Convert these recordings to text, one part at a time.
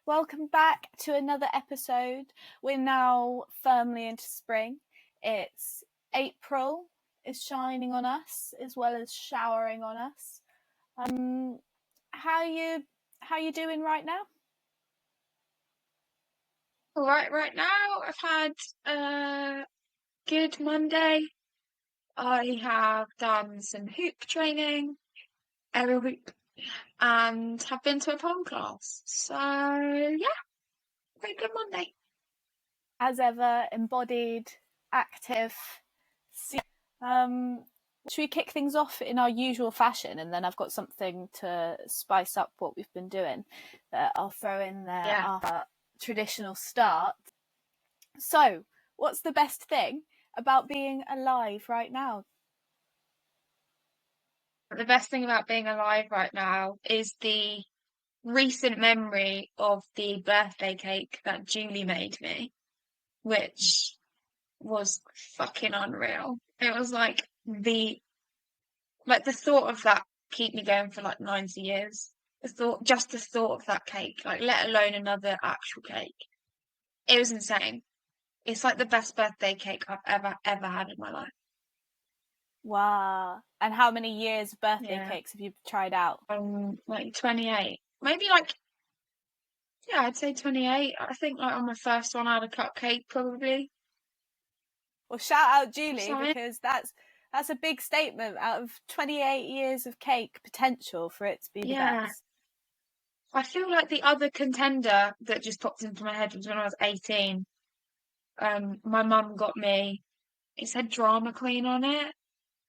Welcome back to another episode. We're now firmly into spring. It's April is shining on us as well as showering on us. How you doing right now? All right, right now I've had a good Monday. I have done some hoop training every week and have been to a pole class. So yeah, very good Monday. As ever, embodied, active. Should we kick things off in our usual fashion, and then I've got something to spice up what we've been doing that I'll throw in there Yeah. after our traditional start. So, what's the best thing about being alive right now? The best thing about being alive right now is the recent memory of the birthday cake that Julie made me, which was fucking unreal. It was the thought of that keep me going for 90 years. Just the thought of that cake, let alone another actual cake. It was insane. It's like the best birthday cake I've ever had in my life. Wow. And how many years of birthday Yeah. cakes have you tried out? 28. Maybe yeah, I'd say 28. I think on my first one I had a cupcake probably. Well, shout out Julie, So because that's a big statement. Out of 28 years of cake potential for it to be the yeah. best. I feel like the other contender that just popped into my head was when I was 18. My mum got me, it said drama queen on it.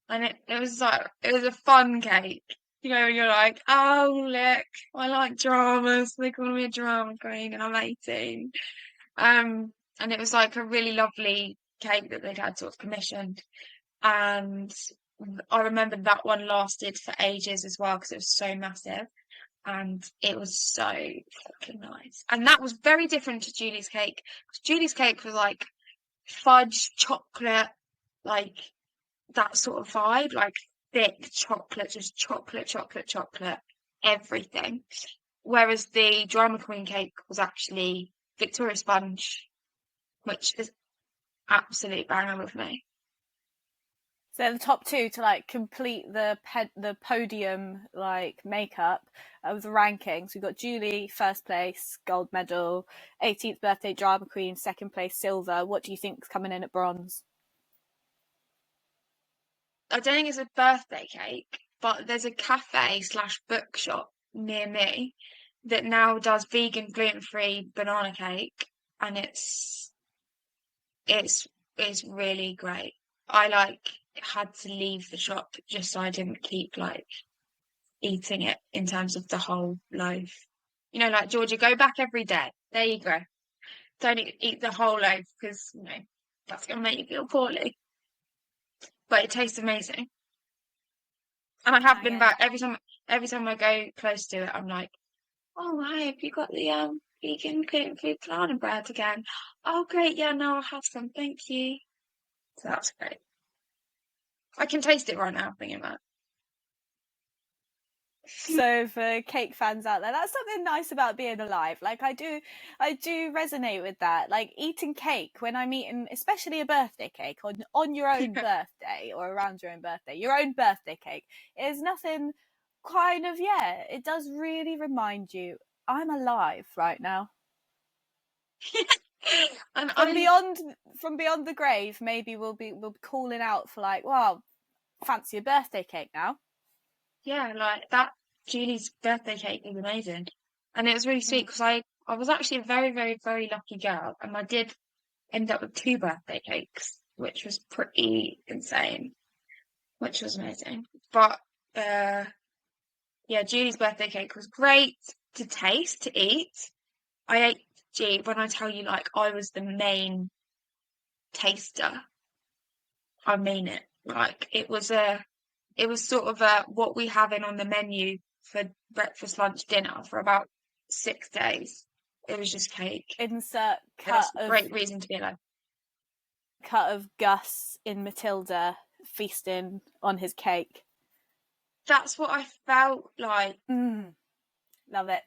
And it was a fun cake. You know, you're like, oh look, I like dramas. They call me a drama queen and I'm 18. And it was like a really lovely cake that they'd had sort of commissioned. And I remember that one lasted for ages as well because it was so massive. And it was so fucking nice. And that was very different to Julie's cake. Julie's cake was like fudge, chocolate, like that sort of vibe, like thick chocolate, just chocolate, everything. Whereas the drama queen cake was actually Victoria sponge, which is absolute banger with me. So the top two to complete the podium makeup of the rankings. We've got Julie first place, gold medal, 18th birthday drama queen, second place silver. What do you think's coming in at bronze? I don't think it's a birthday cake, but there's a cafe slash bookshop near me that now does vegan gluten-free banana cake, and it's really great. I had to leave the shop just so I didn't keep eating it in terms of the whole loaf. You know, like Georgia, go back every day. There you go. Don't eat the whole loaf because that's gonna make you feel poorly. But it tastes amazing. And I have been back every time I go close to it, I'm like, oh hi, have you got the vegan gluten-free banana bread again? Oh great, yeah, no, I'll have some, thank you. So that's great. I can taste it right now, thinking about it. So for cake fans out there, that's something nice about being alive. I do resonate with that. Like eating cake when I'm eating, especially a birthday cake on your own birthday or around your own birthday, your own birthday cake is nothing. It does really remind you I'm alive right now. And From beyond the grave, maybe we'll be calling out for wow, fancy a birthday cake now. yeah, like that Julie's birthday cake was amazing. And it was really sweet because I was actually a very, very, very lucky girl and I did end up with 2 birthday cakes, which was pretty insane, which was amazing. But yeah, Julie's birthday cake was great to taste, to eat. I ate, gee, when I tell you I was the main taster, I mean it. It was sort of what we have in on the menu for breakfast, lunch, dinner for about 6 days. It was just cake. Insert That's a great reason to be alive. cut of Gus in Matilda feasting on his cake. That's what I felt like. Love it.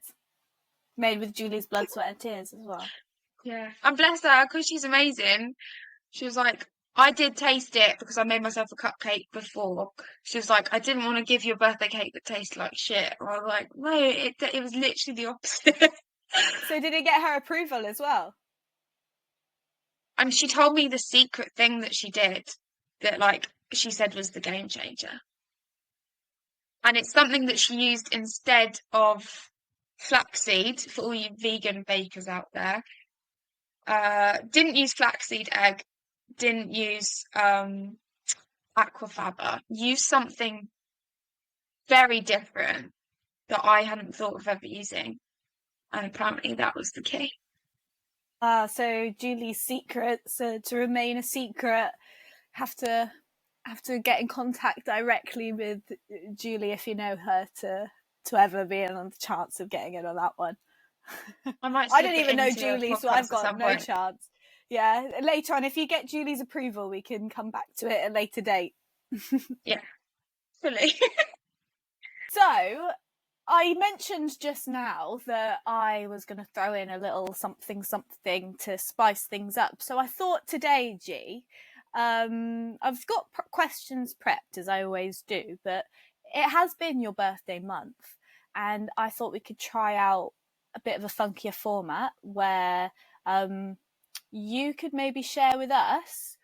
Made with Julie's blood, sweat, and tears as well. Yeah. And bless her, because she's amazing. She was like, I did taste it because I made myself a cupcake before. She was like, I didn't want to give you a birthday cake that tasted like shit. And I was like, no, it was literally the opposite. So did it get her approval as well? And she told me the secret thing that she did that, like, she said was the game changer. And it's something that she used instead of flaxseed for all you vegan bakers out there. Didn't use flaxseed egg, didn't use aquafaba. Used something very different that I hadn't thought of ever using. And apparently that was the key. So Julie's secrets to remain a secret have to get in contact directly with Julie if you know her to ever be in on the chance of getting in on that one. I might I slip don't it even know into a Julie, so I've podcast at got some no point. chance. Yeah, later on, if you get Julie's approval, we can come back to it at a later date. Yeah, fully. So, I mentioned just now that I was going to throw in a little something to spice things up. So I thought today, G, I've got questions prepped as I always do, but it has been your birthday month, and I thought we could try out a bit of a funkier format where you could maybe share with us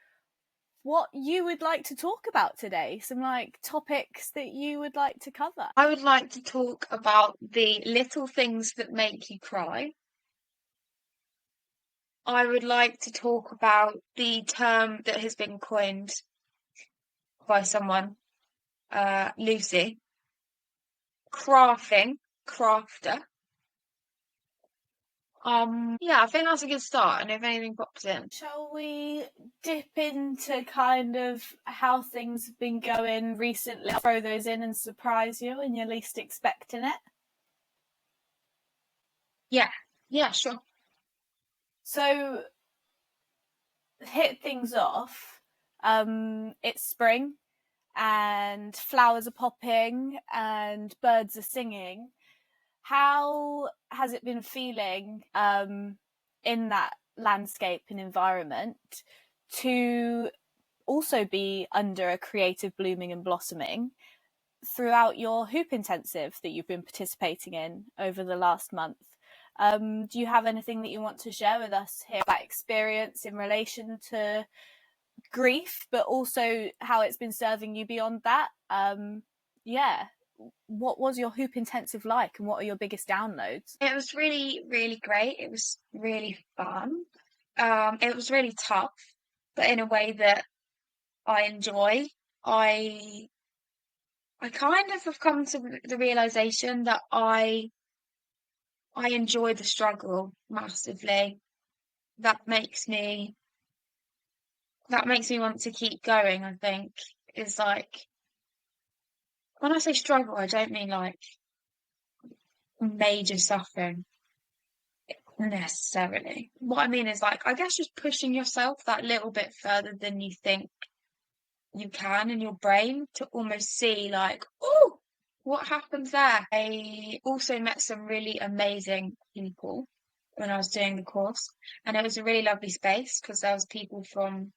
what you would like to talk about today, some like topics that you would like to cover. I would like to talk about the little things that make you cry. I would like to talk about the term that has been coined by someone, Lucy, crafter. Yeah, I think that's a good start. And if anything pops in, Shall we dip into kind of how things have been going recently? I'll throw those in and surprise you when you're least expecting it. yeah, sure. So, hit things off. It's spring and flowers are popping and birds are singing. How has it been feeling in that landscape and environment to also be under a creative blooming and blossoming throughout your hoop intensive that you've been participating in over the last month? Do you have anything that you want to share with us here about experience in relation to grief, but also how it's been serving you beyond that? Yeah, what was your hoop intensive like, and what are your biggest downloads? It was really, really great. It was really fun. It was really tough, but in a way that I enjoy. I I kind of have come to the realization that I enjoy the struggle massively. That makes me want to keep going, I think. Is like when I say struggle, I don't mean like major suffering necessarily. What I mean is like I guess just pushing yourself that little bit further than you think you can in your brain to almost see like, oh, what happens there? I also met some really amazing people when I was doing the course, and it was a really lovely space because there was people from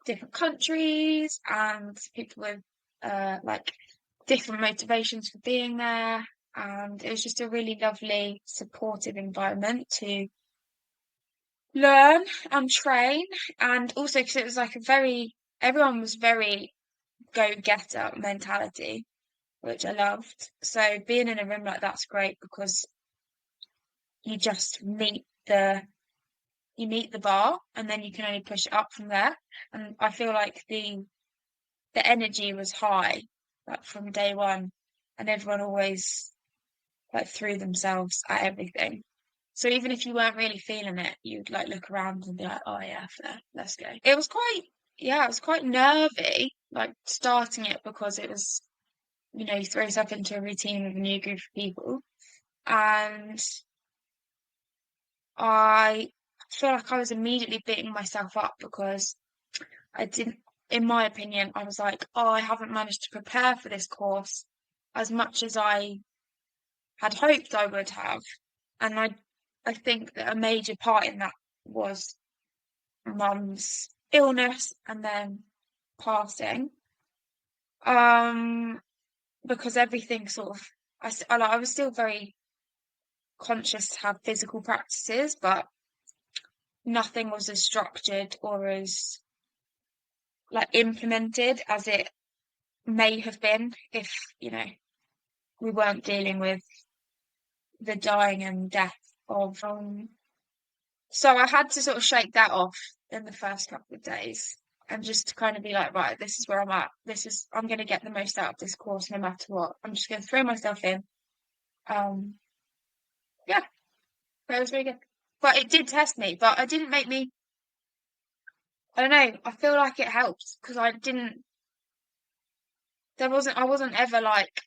different countries and people with like different motivations for being there, and it was just a really lovely, supportive environment to learn and train, and also because it was like a very everyone was very go-getter mentality, which I loved. So being in a room like that's great because you just meet the bar and then you can only push it up from there. And I feel like the energy was high, like from day one, and everyone always like threw themselves at everything. So even if you weren't really feeling it, you'd like look around and be like, "Oh yeah, fair, let's go." It was quite nervy, like starting it because it was you throw yourself into a routine with a new group of people. And I feel like I was immediately beating myself up because I didn't, in my opinion, I was like, oh, I haven't managed to prepare for this course as much as I had hoped I would have. And I think that a major part in that was mum's illness and then passing. Um, because everything sort of, I was still very conscious to have physical practices, but nothing was as structured or as like implemented as it may have been if, we weren't dealing with the dying and death of. So I had to sort of shake that off in the first couple of days and just kind of be like, right, this is where I'm at. I'm going to get the most out of this course no matter what. I'm just going to throw myself in. Um, yeah, that was really good. But it did test me, but it didn't make me, I don't know, I feel like it helped because I wasn't ever like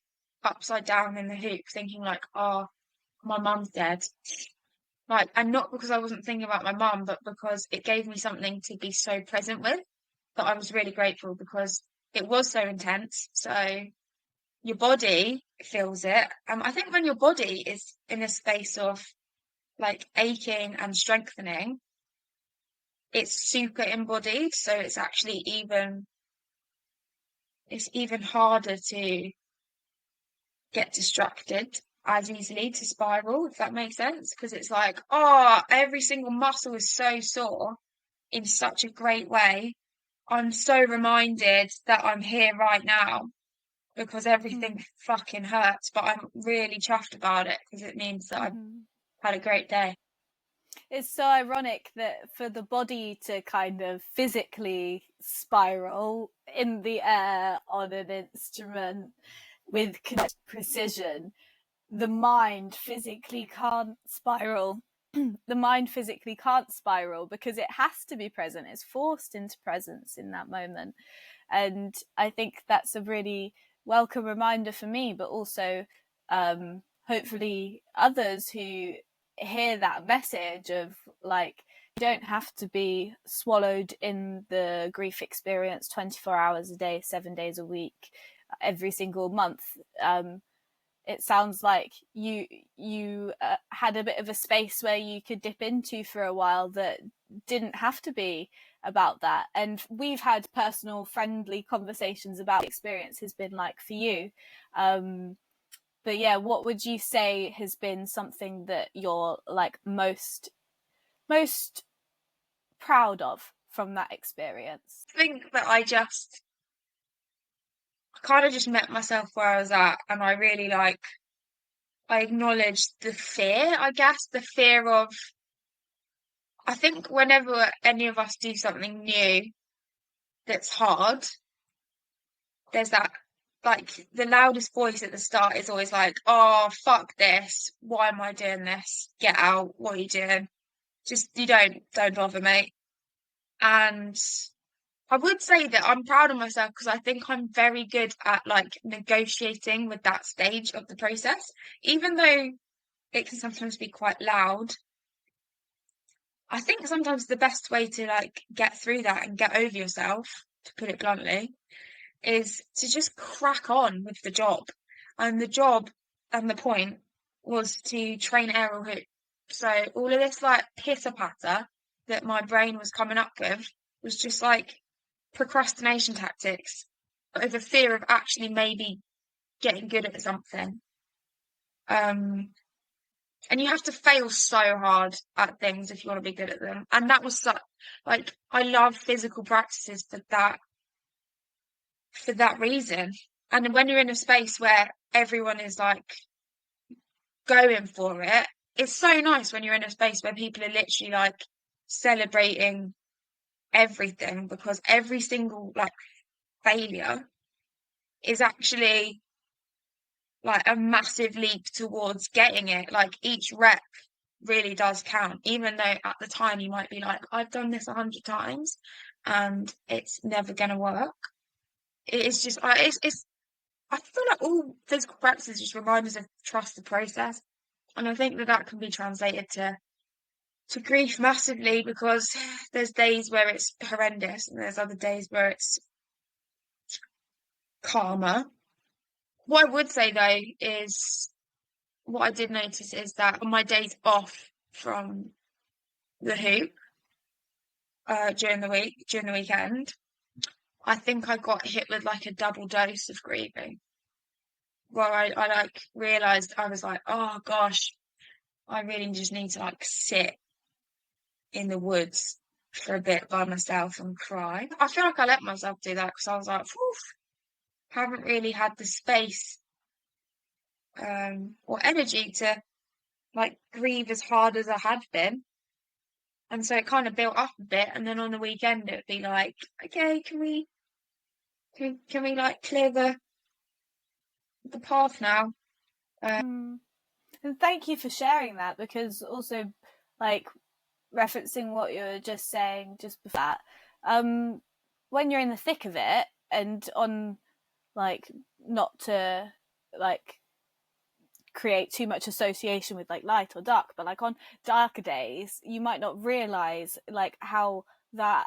upside down in the hoop thinking like, oh, my mum's dead. Like, and not because I wasn't thinking about my mum, but because it gave me something to be so present with that I was really grateful because it was so intense. So your body feels it. I think when your body is in a space of like aching and strengthening, it's super embodied. So it's even harder to get distracted as easily to spiral, if that makes sense. Because it's like, oh, every single muscle is so sore in such a great way. I'm so reminded that I'm here right now because everything fucking hurts, but I'm really chuffed about it because it means that I've had a great day. It's so ironic that for the body to kind of physically spiral in the air on an instrument with precision, the mind physically can't spiral. The mind physically can't spiral because it has to be present. It's forced into presence in that moment. And I think that's a really welcome reminder for me, but also hopefully others who hear that message of like, you don't have to be swallowed in the grief experience 24 hours a day, 7 days a week, every single month. It sounds like you had a bit of a space where you could dip into for a while that didn't have to be about that. And we've had personal, friendly conversations about what the experience has been like for you. But yeah, what would you say has been something that you're like most proud of from that experience? I think that I kind of just met myself where I was at, and I really I acknowledged the fear, I guess, the fear of, I think whenever any of us do something new that's hard, there's that, like, the loudest voice at the start is always like, oh, fuck this. Why am I doing this? Get out. What are you doing? Just, you don't bother, mate. And I would say that I'm proud of myself because I think I'm very good at like negotiating with that stage of the process, even though it can sometimes be quite loud. I think sometimes the best way to like get through that and get over yourself, to put it bluntly, is to just crack on with the job. And the job and the point was to train aerial hoop. So all of this like pitter patter that my brain was coming up with was just like procrastination tactics over fear of actually maybe getting good at something. Um, and you have to fail so hard at things if you want to be good at them. And that was such, like, I love physical practices for that reason. And when you're in a space where everyone is like going for it, it's so nice when you're in a space where people are literally like celebrating everything because every single like failure is actually like a massive leap towards getting it. Like each rep really does count, even though at the time you might be like, I've done this 100 times and it's never going to work. It is just, I feel like all physical practices just remind us of trust the process. And I think that that can be translated to grief massively because there's days where it's horrendous and there's other days where it's calmer. What I would say though is what I did notice is that on my days off from the hoop, during the week, during the weekend, I think I got hit with like a double dose of grieving. Where I like realised I was like, oh gosh, I really just need to like sit in the woods for a bit by myself and cry. I feel like I let myself do that because I was like, whew, haven't really had the space or energy to like grieve as hard as I had been. And so it kind of built up a bit, and then on the weekend it'd be like, okay, can we like clear the path now? Mm. And thank you for sharing that, because also, like, referencing what you were just saying just before that, when you're in the thick of it and on, like, not to, like, create too much association with like light or dark, but like on darker days you might not realize like how that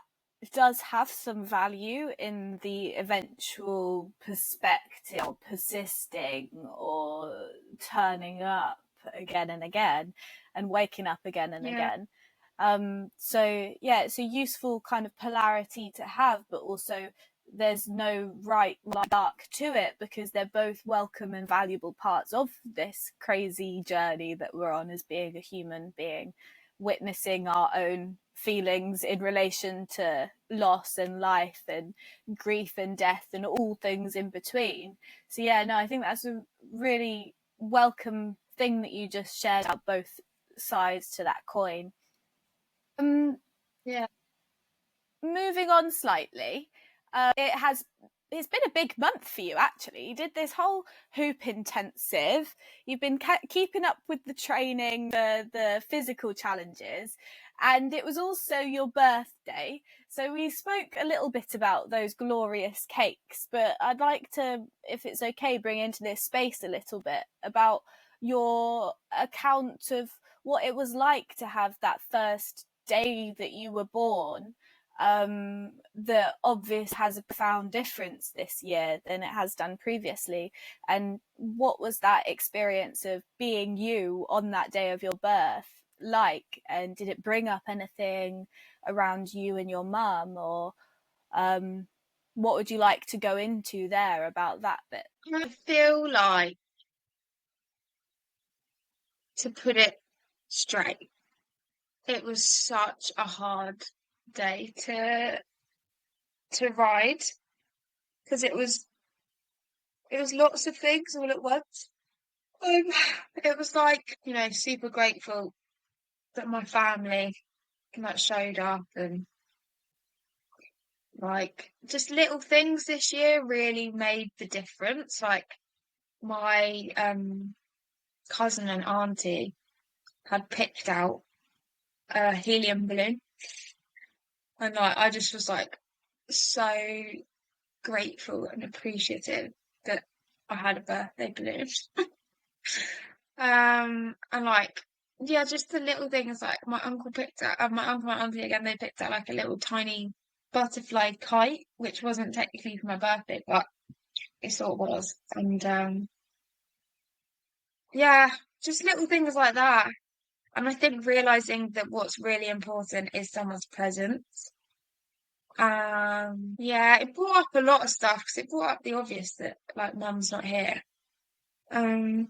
does have some value in the eventual perspective, or persisting or turning up again and again and waking up again and Yeah, again. So yeah, it's a useful kind of polarity to have, but also there's no right dark to it, because they're both welcome and valuable parts of this crazy journey that we're on as being a human being, witnessing our own feelings in relation to loss and life and grief and death and all things in between. So yeah, no, I think that's a really welcome thing that you just shared about both sides to that coin. Um, yeah. Moving on slightly, it's been a big month for you actually. You did this whole hoop intensive. You've been keeping up with the training, the physical challenges, and it was also your birthday. So we spoke a little bit about those glorious cakes, but I'd like to, if it's okay, bring into this space a little bit about your account of what it was like to have that first day that you were born, that obvious has a profound difference this year than it has done previously. And what was that experience of being you on that day of your birth like? And did it bring up anything around you and your mum, or what would you like to go into there about that bit? I feel like, to put it straight, it was such a hard day to ride because it was lots of things all at once. Um, it was like, super grateful that my family like showed up, and like just little things this year really made the difference. Like my cousin and auntie had picked out a helium balloon, and like I just was like so grateful and appreciative that I had a birthday balloon. And like, yeah, just the little things like my uncle and auntie again, they picked out like a little tiny butterfly kite, which wasn't technically for my birthday, but it sort of was. And yeah, just little things like that. And I think realizing that what's really important is someone's presence. Yeah, it brought up a lot of stuff because it brought up the obvious that like mum's not here. Um,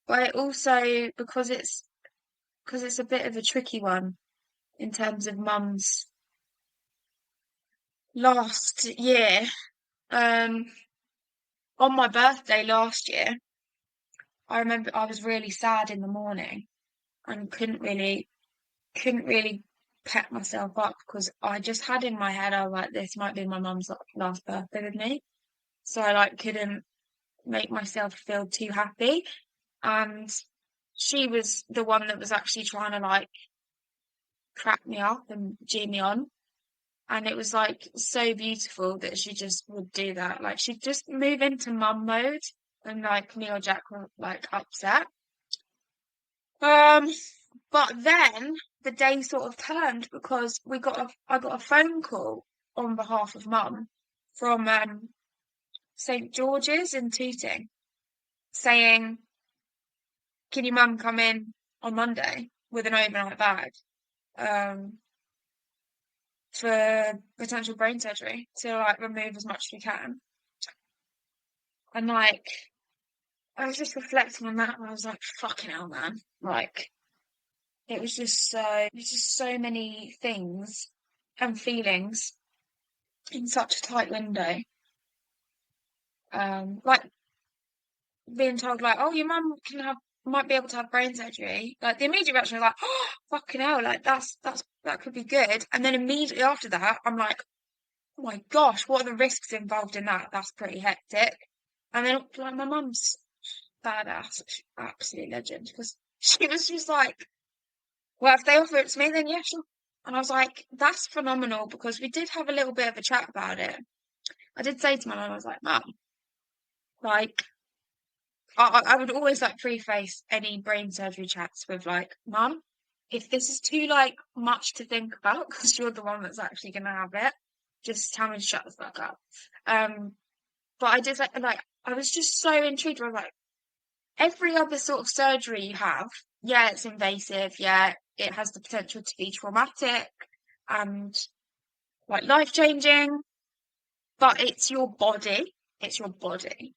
but it also because it's a bit of a tricky one in terms of mum's last year. Um, on my birthday last year, I remember I was really sad in the morning and couldn't really pep myself up because I just had in my head, I was like, this might be my mum's last birthday with me. So I like couldn't make myself feel too happy. And she was the one that was actually trying to like crack me up and cheer me on. And it was like so beautiful that she just would do that. Like she'd just move into mum mode and like me or Jack were like upset. Um, but then the day sort of turned because I got a phone call on behalf of mum from St. George's in Tooting saying can your mum come in on Monday with an overnight bag for potential brain surgery to like remove as much as we can? And like, I was just reflecting on that and I was like, fucking hell, man. Like, it was just so many things and feelings in such a tight window. Like being told like, oh, your mum might be able to have brain surgery. Like the immediate reaction was like, oh, fucking hell, like that could be good. And then immediately after that, I'm like, oh my gosh, what are the risks involved in that? That's pretty hectic. And then like my mum's badass, absolute legend, because she was just like, well, if they offer it to me, then yeah, sure. And I was like, that's phenomenal because we did have a little bit of a chat about it. I did say to my mum, I was like, Mum, like, I would always like preface any brain surgery chats with like, Mum, if this is too like much to think about, because you're the one that's actually gonna have it, just tell me to shut the fuck up. But I did like I was just so intrigued. I was like, every other sort of surgery you have, yeah, it's invasive, yeah, it has the potential to be traumatic and like life changing, but it's your body. It's your body.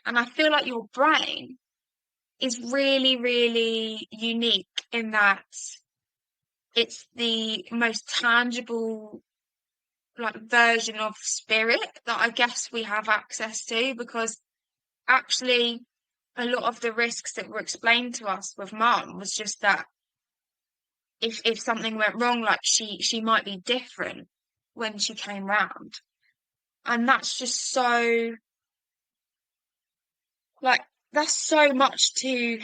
And I feel like your brain is really, really unique in that it's the most tangible like version of spirit that I guess we have access to because actually a lot of the risks that were explained to us with mum was just that if something went wrong, like she might be different when she came round. And that's just so like that's so much to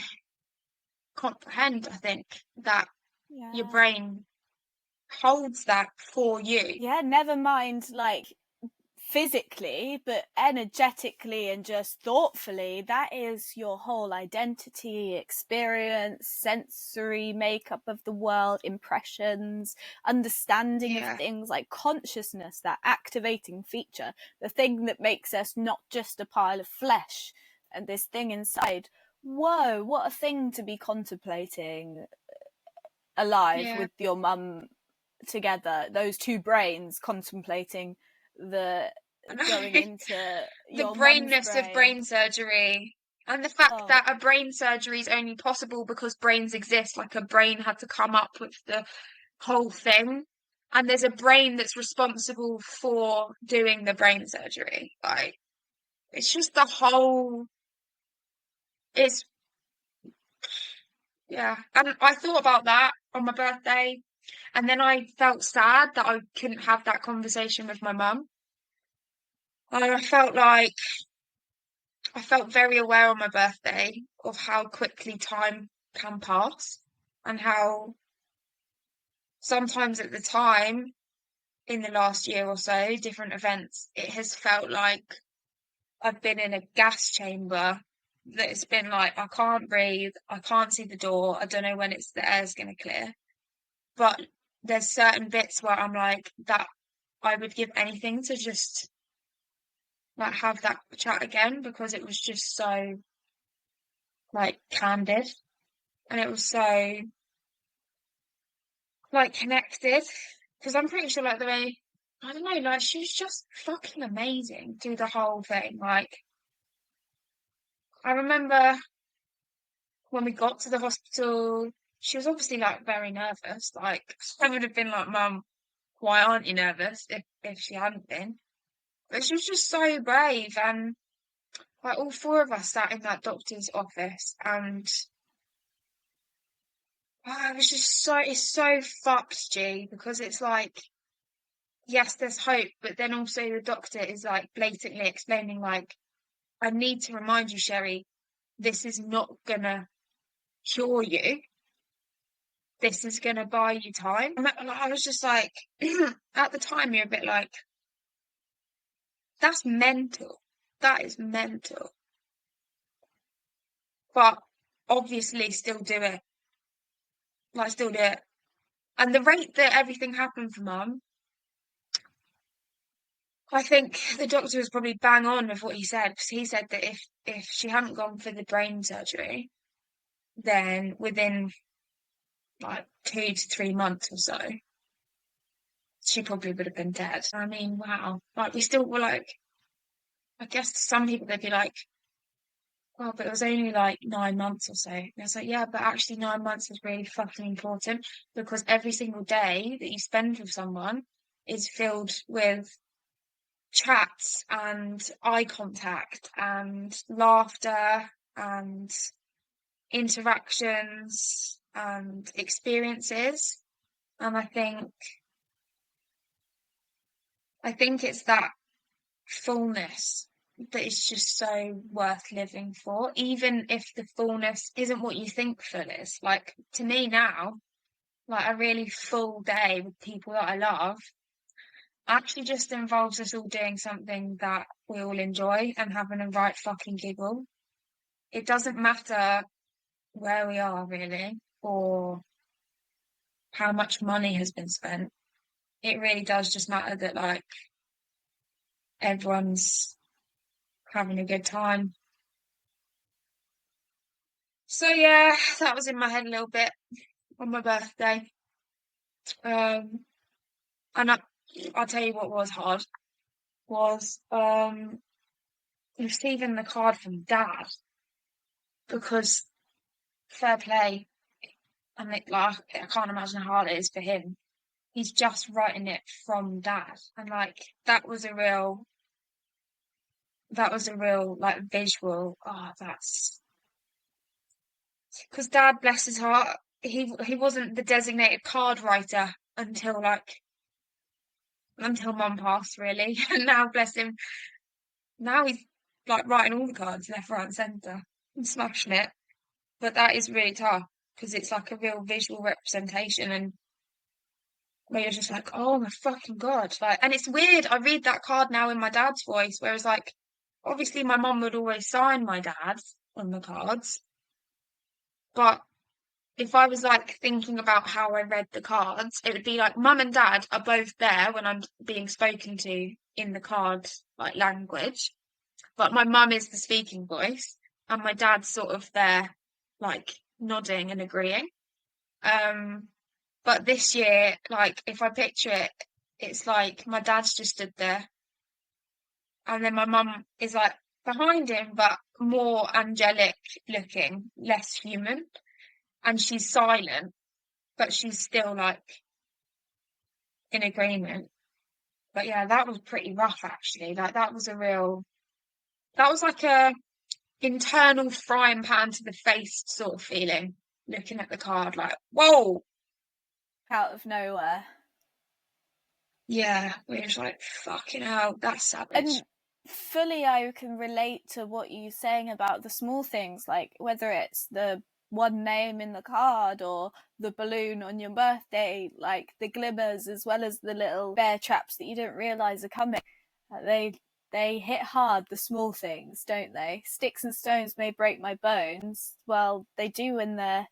comprehend, I think, that your Yeah. brain holds that for you. Yeah, never mind like physically, but energetically and just thoughtfully, that is your whole identity, experience, sensory makeup of the world, impressions, understanding of Yeah, things, like consciousness, that activating feature, the thing that makes us not just a pile of flesh and this thing inside. Whoa, what a thing to be contemplating alive yeah. with your mum together, those two brains contemplating the I know. going into The your mum's brainness of brain. brain surgery and the fact Oh, that a brain surgery is only possible because brains exist, like a brain had to come up with the whole thing. And there's a brain that's responsible for doing the brain surgery. Like, it's just the whole, it's, yeah. And I thought about that on my birthday. And then I felt sad that I couldn't have that conversation with my mum. And I felt very aware on my birthday of how quickly time can pass and how sometimes at the time in the last year or so, different events, it has felt like I've been in a gas chamber that it's been like I can't breathe, I can't see the door, I don't know when the air's gonna clear. But there's certain bits where I'm like that I would give anything to just like have that chat again because it was just so like candid and it was so like connected because I'm pretty sure like the way I don't know like she was just fucking amazing through the whole thing. Like I remember when we got to the hospital, she was obviously like very nervous. Like I would have been like, Mum, why aren't you nervous if she hadn't been? But she was just so brave and like all four of us sat in that doctor's office and it was just it's so fucked, G, because it's like yes, there's hope, but then also the doctor is like blatantly explaining, like, I need to remind you, Sherry, this is not gonna cure you. This is gonna buy you time. And I was just like, at the time, you're a bit like, that's mental. That is mental. But obviously, still do it. Like, still do it. And the rate that everything happened for Mum, I think the doctor was probably bang on with what he said because he said that if she hadn't gone for the brain surgery, then within like 2 to 3 months or so, she probably would have been dead. I mean, wow. Like, we still were like, I guess to some people they'd be like, well, but it was only like 9 months or so. And I was like, yeah, but actually 9 months is really fucking important, because every single day that you spend with someone is filled with chats and eye contact and laughter and interactions and experiences. And I think it's that fullness that is just so worth living for, even if the fullness isn't what you think full is. Like, to me now, like a really full day with people that I love actually just involves us all doing something that we all enjoy and having a right fucking giggle. It doesn't matter where we are really, or how much money has been spent. It really does just matter that like everyone's having a good time. So yeah, that was in my head a little bit on my birthday. Um, and I'll tell you what was hard was receiving the card from Dad, because fair play, and like I can't imagine how hard it is for him. He's just writing it from Dad, and like that was a real like visual. Oh, that's because Dad, bless his heart, he wasn't the designated card writer until Mum passed, really. And now, bless him, now he's like writing all the cards left, right, and centre and smashing it. But that is really tough because it's like a real visual representation, and where you're just like, oh my fucking God. Like, and it's weird. I read that card now in my dad's voice, whereas like obviously my mum would always sign my dad on the cards. But if I was like thinking about how I read the cards, it would be like mum and dad are both there when I'm being spoken to in the card like language. But my mum is the speaking voice, and my dad's sort of there, like nodding and agreeing. Um, but this year, like if I picture it, it's like my dad's just stood there, and then my mum is like behind him, but more angelic looking, less human, and she's silent, but she's still like in agreement. But yeah, that was pretty rough actually. Like that was like a internal frying pan to the face sort of feeling, looking at the card like, whoa. Out of nowhere. Yeah, we're just like, fucking hell, that's savage. And fully I can relate to what you're saying about the small things, like whether it's the one name in the card or the balloon on your birthday, like the glimmers as well as the little bear traps that you didn't realise are coming. They hit hard, the small things, don't they? Sticks and stones may break my bones. Well, they do when they're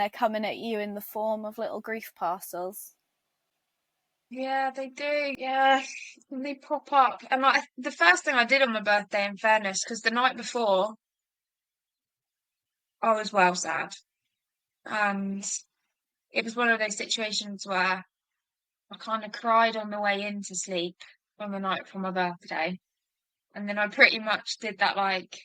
coming at you in the form of little grief parcels. Yeah, they do. Yeah, and they pop up. And like the first thing I did on my birthday, in fairness, because the night before I was well sad, and it was one of those situations where I kind of cried on the way into sleep on the night for my birthday, and then I pretty much did that like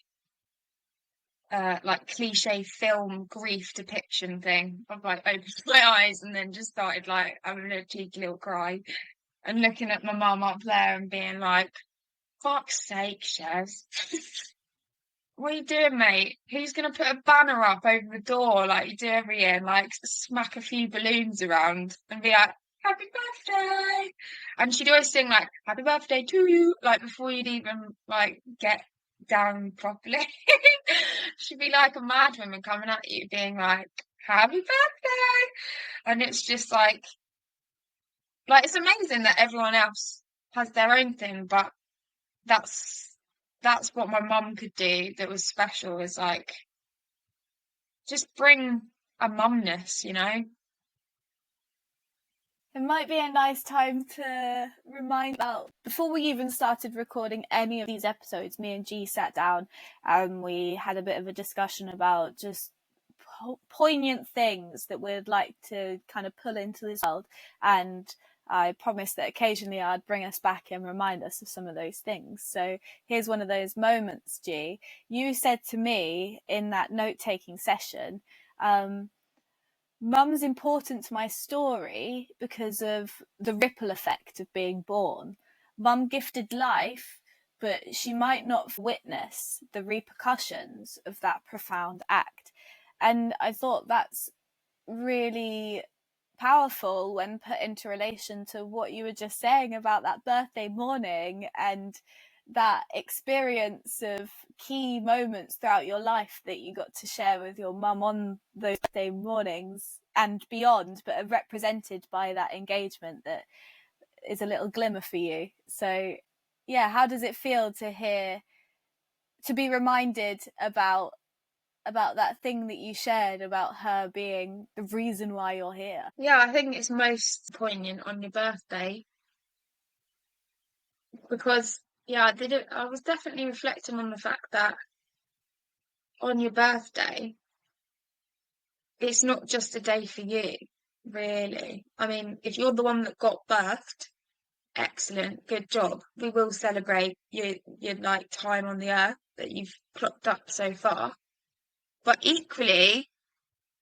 cliche film grief depiction thing of like opened my eyes and then just started like having a cheeky little cry and looking at my mum up there and being like, fuck's sake, Shez. What are you doing, mate? Who's gonna put a banner up over the door like you do every year and like smack a few balloons around and be like, happy birthday? And she'd always sing like, happy birthday to you, like before you'd even like get down properly. She'd be like a madwoman coming at you, being like, happy birthday. And it's just like it's amazing that everyone else has their own thing, but that's that's what my mum could do that was special, is like just bring a mumness, you know? It might be a nice time to remind about before we even started recording any of these episodes, me and G sat down and we had a bit of a discussion about just poignant things that we'd like to kind of pull into this world. And I promised that occasionally I'd bring us back and remind us of some of those things. So here's one of those moments, G. You said to me in that note-taking session, Mum's important to my story because of the ripple effect of being born. Mum gifted life, but she might not witness the repercussions of that profound act. And I thought that's really powerful when put into relation to what you were just saying about that birthday morning and that experience of key moments throughout your life that you got to share with your mum on those birthday mornings and beyond, but are represented by that engagement that is a little glimmer for you. So yeah, how does it feel to be reminded about that thing that you shared about her being the reason why you're here? Yeah, I think it's most poignant on your birthday because, yeah, I was definitely reflecting on the fact that on your birthday, it's not just a day for you, really. I mean, if you're the one that got birthed, excellent, good job. We will celebrate your like time on the earth that you've clocked up so far. But equally,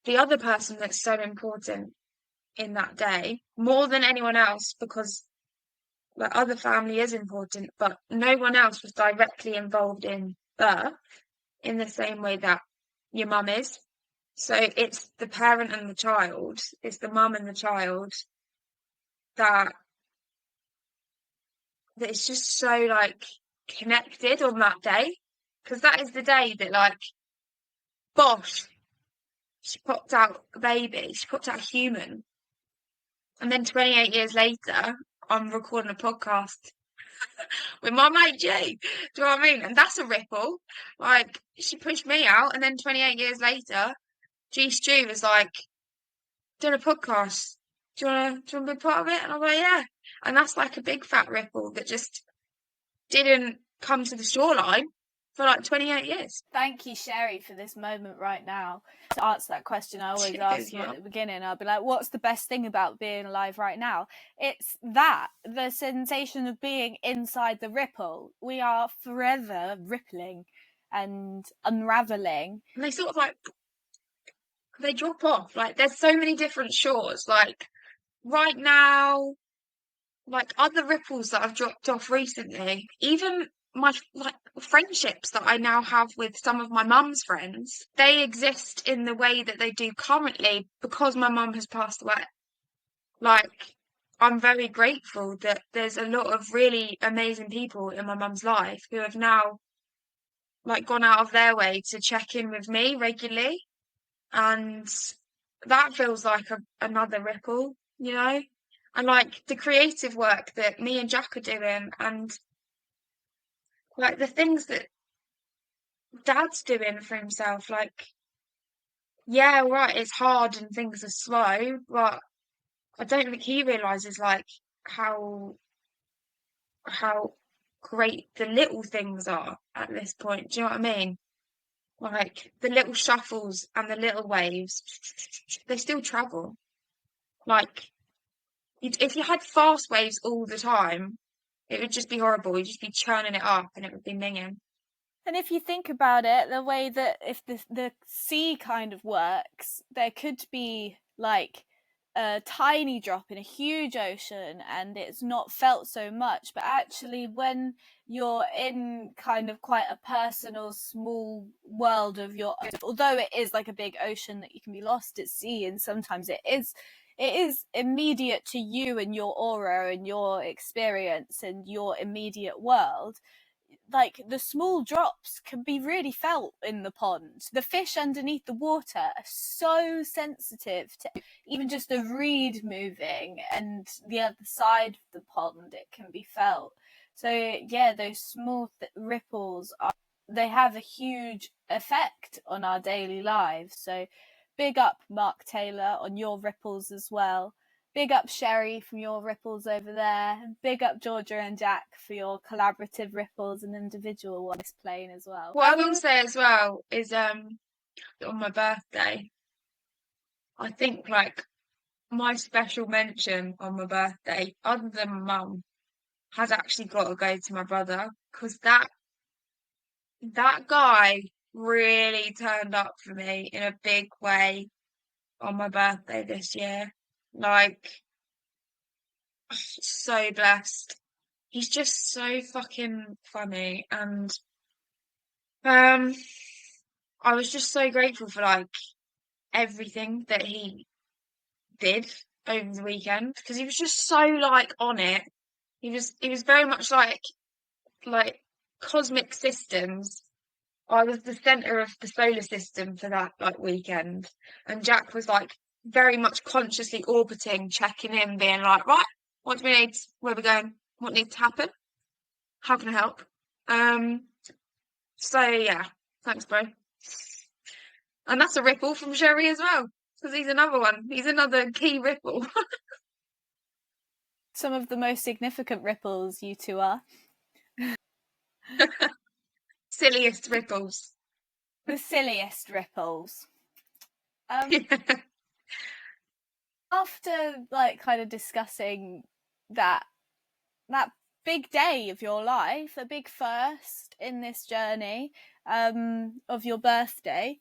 the other person that's so important in that day, more than anyone else, because the other family is important, but no one else was directly involved in birth in the same way that your mum is. So it's the parent and the child, it's the mum and the child that it's just so like connected on that day. Because that is the day that like, bosh, she popped out a baby, she popped out a human. And then 28 years later, I'm recording a podcast with my mate G. Do you know what I mean? And that's a ripple. Like, she pushed me out, and then 28 years later, G Stu was like, doing a podcast. Do you want to be part of it? And I'm like, yeah. And that's like a big fat ripple that just didn't come to the shoreline for like 28 years. Thank you, Sherry, for this moment right now. To answer that question, I always Cheers, ask you at Mum. the beginning, I'll be like, what's the best thing about being alive right now? It's that, the sensation of being inside the ripple. We are forever rippling and unraveling. And they sort of like, they drop off. Like, there's so many different shores. Like, right now, like other ripples that I've dropped off recently, even my like friendships that I now have with some of my mum's friends, they exist in the way that they do currently because my mum has passed away. Like, I'm very grateful that there's a lot of really amazing people in my mum's life who have now like gone out of their way to check in with me regularly, and that feels like another ripple, you know? And like the creative work that me and Jack are doing, and like the things that Dad's doing for himself, like, yeah, right, it's hard and things are slow, but I don't think he realizes like how how great the little things are at this point. Do you know what I mean? Like the little shuffles and the little waves, they still travel. Like, if you had fast waves all the time, it would just be horrible. You'd just be churning it up and it would be minging. And if you think about it, the way that if the sea kind of works, there could be like a tiny drop in a huge ocean and it's not felt so much. But actually, when you're in kind of quite a personal, small world of your own, although it is like a big ocean that you can be lost at sea, and sometimes it is immediate to you and your aura and your experience and your immediate world. Like the small drops can be really felt in the pond. The fish underneath the water are so sensitive to even just the reed moving, and the other side of the pond it can be felt. So yeah, those small ripples they have a huge effect on our daily lives. So big up Mark Taylor on your ripples as well. Big up Sherry from your ripples over there. Big up Georgia and Jack for your collaborative ripples and individual ones playing as well. What I will say as well is on my birthday, I think like my special mention on my birthday, other than my mum, has actually got to go to my brother because that guy really turned up for me in a big way on my birthday this year. Like, so blessed. He's just so fucking funny, and um, I was just so grateful for like everything that he did over the weekend because he was just so like on it. He was very much like cosmic systems. I was the center of the solar system for that like weekend, and Jack was like very much consciously orbiting, checking in, being like, right, what do we need? Where are we going? What needs to happen? How can I help? Um, so yeah, thanks, bro. And that's a ripple from Sherry as well, because he's another one. He's another key ripple. Some of the most significant ripples you two are. Silliest ripples. The silliest ripples. After like kind of discussing that that big day of your life, a big first in this journey of your birthday,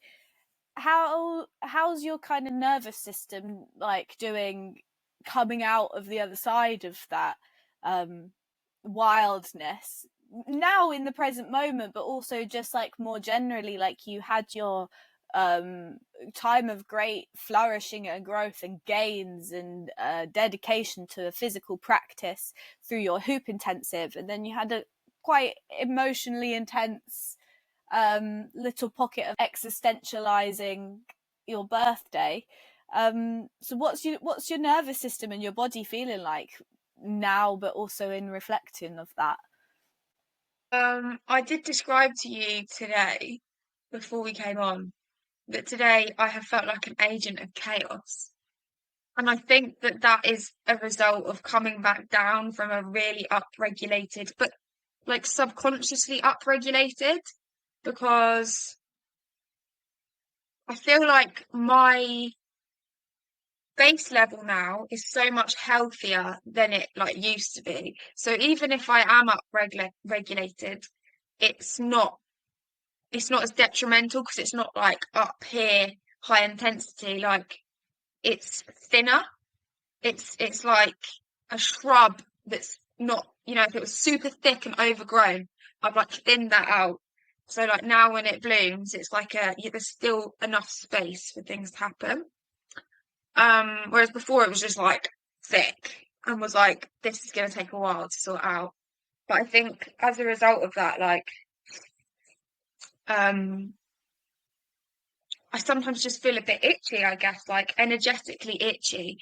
how's your kind of nervous system like doing coming out of the other side of that um wildness now in the present moment, but also just like more generally, like you had your um time of great flourishing and growth and gains and dedication to a physical practice through your hoop intensive, and then you had a quite emotionally intense little pocket of existentializing your birthday. So what's your nervous system and your body feeling like now, but also in reflecting of that? I did describe to you today, before we came on, that today I have felt like an agent of chaos. And I think that that is a result of coming back down from a really upregulated, but like subconsciously upregulated, because I feel like my base level now is so much healthier than it like used to be. So even if I am regulated, it's not it's not as detrimental because it's not like up here high intensity. Like it's thinner. It's like a shrub that's not, if it was super thick and overgrown, I've like thinned that out. So like now when it blooms, it's like there's still enough space for things to happen. Whereas before it was just like thick and was like, this is gonna take a while to sort out. But I think as a result of that, like, um, I sometimes just feel a bit itchy, I guess, like energetically itchy,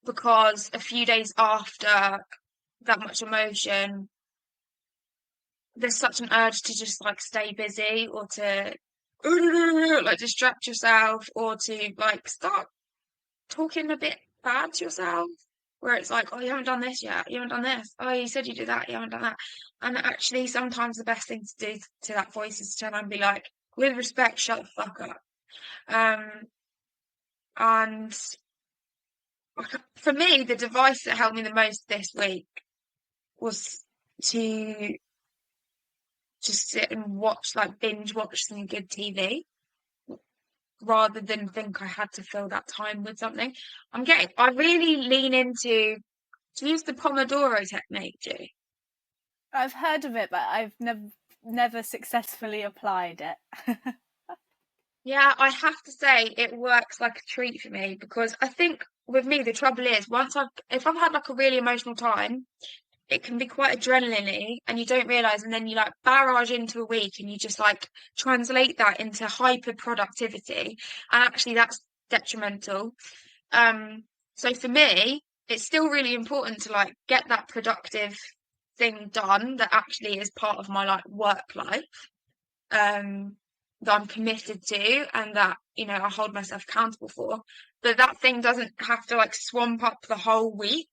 because a few days after that much emotion, there's such an urge to just like stay busy or to like distract yourself or to like start talking a bit bad to yourself, where it's like, oh, you haven't done this yet, you haven't done this, oh, you said you did that, you haven't done that. And actually sometimes the best thing to do to that voice is to turn around and be like, with respect, shut the fuck up. um and for me, the device that helped me the most this week was to just sit and watch, like binge watch some good TV rather than think I had to fill that time with something. I really lean into to use the pomodoro technique, G. I've heard of it, but I've never successfully applied it. Yeah, I have to say it works like a treat for me because I think with me the trouble is if I've had like a really emotional time, it can be quite adrenaline-y and you don't realize, and then you like barrage into a week and you just like translate that into hyper productivity, and actually that's detrimental. um so for me it's still really important to like get that productive thing done that actually is part of my like work life, um that I'm committed to and that I hold myself accountable for, but that thing doesn't have to like swamp up the whole week,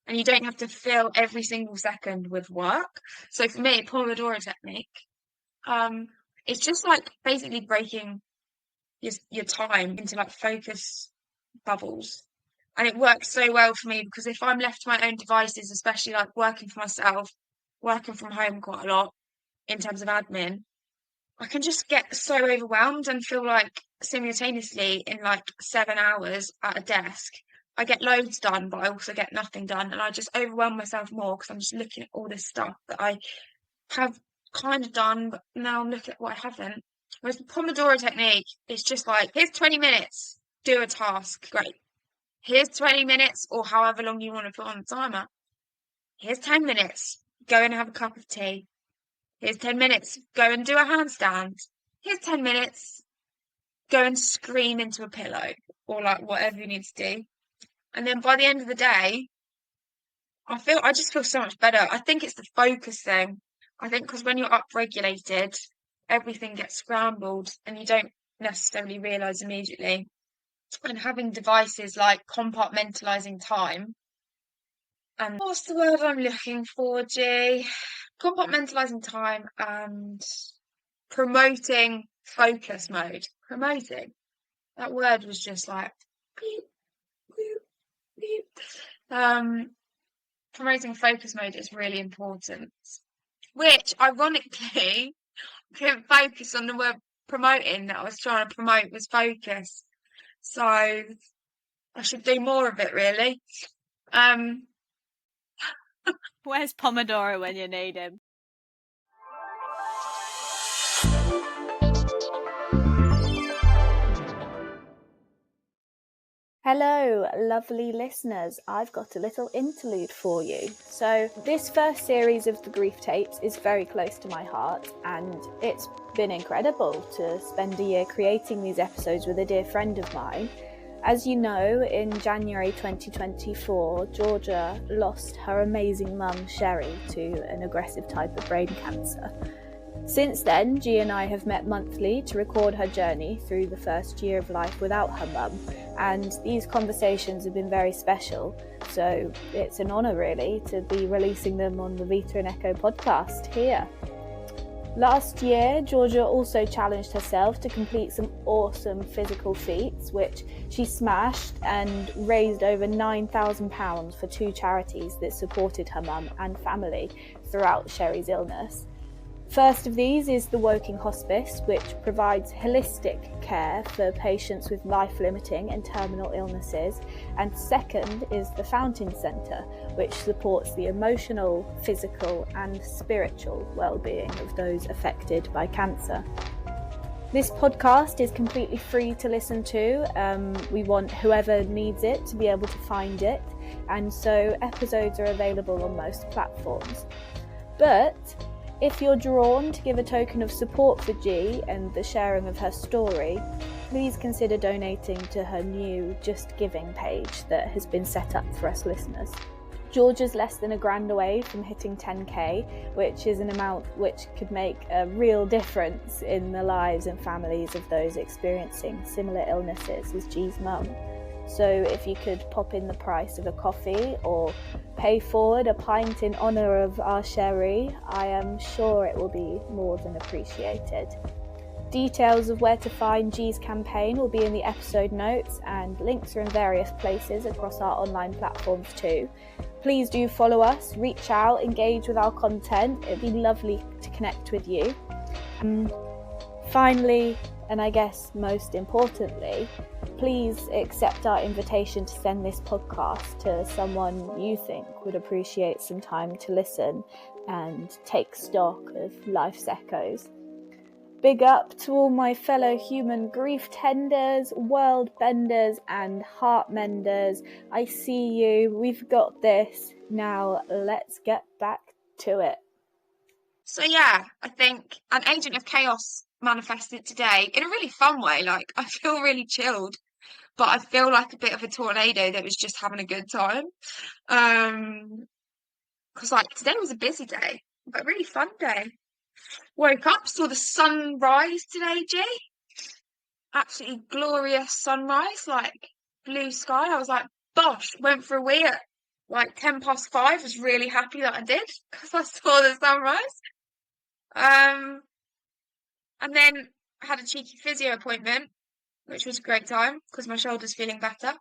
and you don't have to fill every single second with work. So for me, Pomodoro technique, um, it's just like basically breaking your time into like focus bubbles. And it works so well for me because if I'm left to my own devices, especially like working for myself, working from home quite a lot in terms of admin, I can just get so overwhelmed and feel like simultaneously in like 7 hours at a desk, I get loads done, but I also get nothing done. And I just overwhelm myself more because I'm just looking at all this stuff that I have kind of done, but now I'm looking at what I haven't. Whereas the Pomodoro technique is just like, here's 20 minutes, do a task. Great. Here's 20 minutes or however long you want to put on the timer. Here's 10 minutes, go and have a cup of tea. Here's 10 minutes, go and do a handstand. Here's 10 minutes, go and scream into a pillow or like whatever you need to do. And then by the end of the day, I just feel so much better. I think it's the focus thing. I think because when you're upregulated, everything gets scrambled and you don't necessarily realize immediately. And having devices like compartmentalizing time, and what's the word I'm looking for, G? Compartmentalizing time and promoting focus mode. Promoting. That word was just like beep, beep, beep. Promoting focus mode is really important. Which ironically couldn't focus on the word promoting that I was trying to promote was focus. So I should do more of it really. Where's Pomodoro when you need him? Hello, lovely listeners. I've got a little interlude for you. So, this first series of the Grief Tapes is very close to my heart, and it's been incredible to spend a year creating these episodes with a dear friend of mine. As you know, in January 2024, Georgia lost her amazing mum, Sherry, to an aggressive type of brain cancer. Since then, G and I have met monthly to record her journey through the first year of life without her mum, and these conversations have been very special, so it's an honour really to be releasing them on the Vita and Echo podcast here. Last year, Georgia also challenged herself to complete some awesome physical feats, which she smashed and raised over £9,000 for two charities that supported her mum and family throughout Sherry's illness. First of these is the Woking Hospice, which provides holistic care for patients with life-limiting and terminal illnesses. And second is the Fountain Centre, which supports the emotional, physical and spiritual well-being of those affected by cancer. This podcast is completely free to listen to. We want whoever needs it to be able to find it, and so episodes are available on most platforms. But if you're drawn to give a token of support for G and the sharing of her story, please consider donating to her new Just Giving page that has been set up for us listeners. Georgia's less than £1,000 away from hitting 10k, which is an amount which could make a real difference in the lives and families of those experiencing similar illnesses as G's mum. So if you could pop in the price of a coffee or pay forward a pint in honour of our Sherry, I am sure it will be more than appreciated. Details of where to find G's campaign will be in the episode notes, and links are in various places across our online platforms too. Please do follow us, reach out, engage with our content. It'd be lovely to connect with you. Finally, and I guess most importantly, please accept our invitation to send this podcast to someone you think would appreciate some time to listen and take stock of life's echoes. Big up to all my fellow human grief tenders, world benders and heart menders. I see you. We've got this. Now let's get back to it. So yeah, I think an agent of chaos manifested today in a really fun way. Like I feel really chilled, but I feel like a bit of a tornado that was just having a good time. Because like today was a busy day, but a really fun day. Woke up, saw the sunrise today, G. Absolutely glorious sunrise, like blue sky. I was like, bosh, went for a wee at like 5:10. Was really happy that I did because I saw the sunrise. And then I had a cheeky physio appointment which was a great time because my shoulder's feeling better.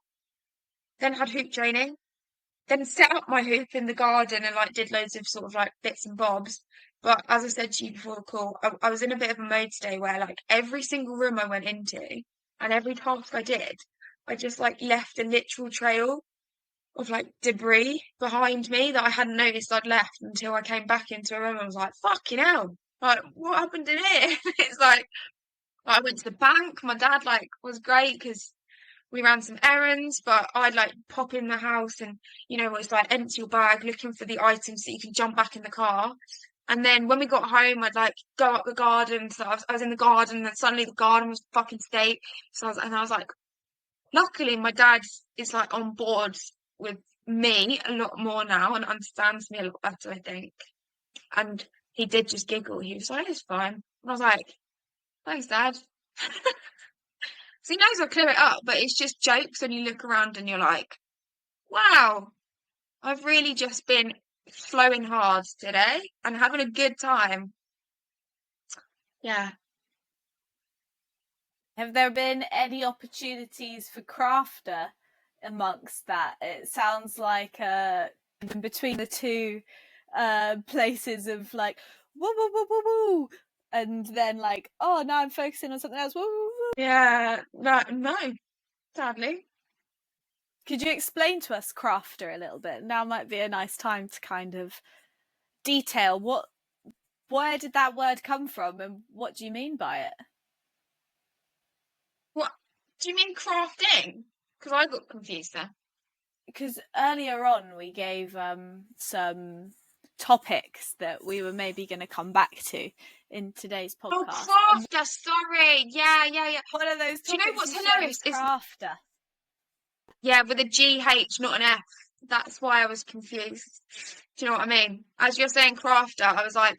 Then had hoop training. Then set up my hoop in the garden and like did loads of sort of like bits and bobs. But as I said to you before the call, I was in a bit of a mode today where like every single room I went into and every task I did, I just like left a literal trail of like debris behind me that I hadn't noticed I'd left until I came back into a room and I was like, fucking hell. Like, what happened in here? It's like I went to the bank. My dad like was great because we ran some errands, but I'd like pop in the house and it's like empty your bag looking for the items so you can jump back in the car. And then when we got home, I'd like go up the garden. So I was in the garden, and then suddenly the garden was fucking state. I was like, luckily my dad is like on board with me a lot more now and understands me a lot better, I think. And he did just giggle. He was like, "It's fine." And I was like, "Thanks, Dad." So he knows I'll clear it up, but it's just jokes and you look around and you're like, wow, I've really just been flowing hard today and having a good time. Yeah. Have there been any opportunities for crafter amongst that? It sounds like in between the two places of like woo woo woo woo woo, and then like, oh, now I'm focusing on something else. Woo woo woo. Yeah. No, sadly. Could you explain to us crafter a little bit? Now might be a nice time to kind of detail where did that word come from and what do you mean by it? What do you mean crafting? Because I got confused there. Because earlier on we gave some topics that we were maybe going to come back to in today's Oh, podcast. crafter, sorry. Yeah. One of those Do you know topics what's you said was hilarious? Is crafter. yeah, with a GH, not an F. That's why I was confused. Do you know what I mean? As you're saying crafter, I was like,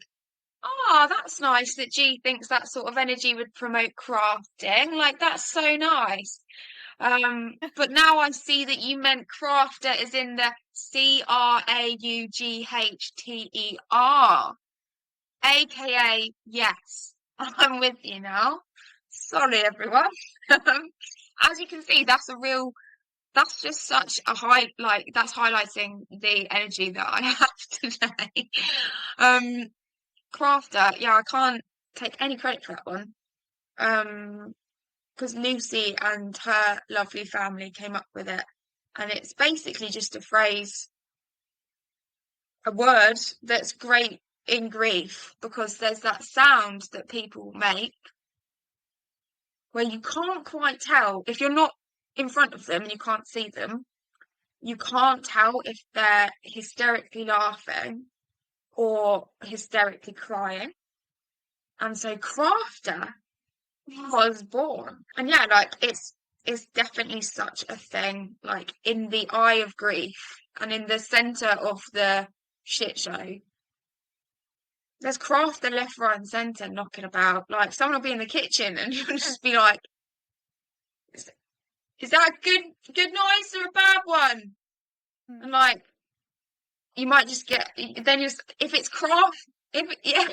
oh, that's nice that G thinks that sort of energy would promote crafting. Like, that's so nice. But now I see that you meant crafter as in the CRAUGHTER, aka yes. I'm with you now. Sorry, everyone. As you can see, that's just such a that's highlighting the energy that I have today. Um, crafter, yeah, I can't take any credit for that one. Because Lucy and her lovely family came up with it, and it's basically just a phrase, a word that's great in grief because there's that sound that people make where you can't quite tell if you're not in front of them and you can't see them, you can't tell if they're hysterically laughing or hysterically crying. And so crafter was born. And yeah, like it's definitely such a thing, like in the eye of grief and in the center of the shit show. There's crafter left, right, and center knocking about. Like someone will be in the kitchen and you'll just be like, is that a good noise or a bad one? And like you might just get then you if it's craft if yeah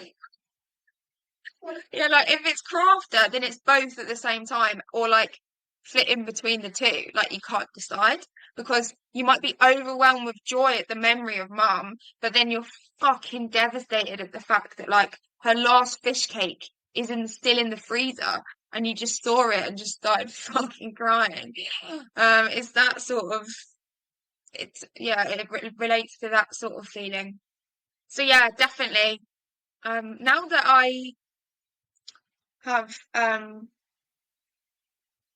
yeah, like if it's crafter, then it's both at the same time, or like fit in between the two. Like you can't decide because you might be overwhelmed with joy at the memory of mum, but then you're fucking devastated at the fact that like her last fish cake is still in the freezer, and you just saw it and just started fucking crying. It's that sort of it's yeah, it relates to that sort of feeling. So yeah, definitely. Now that I have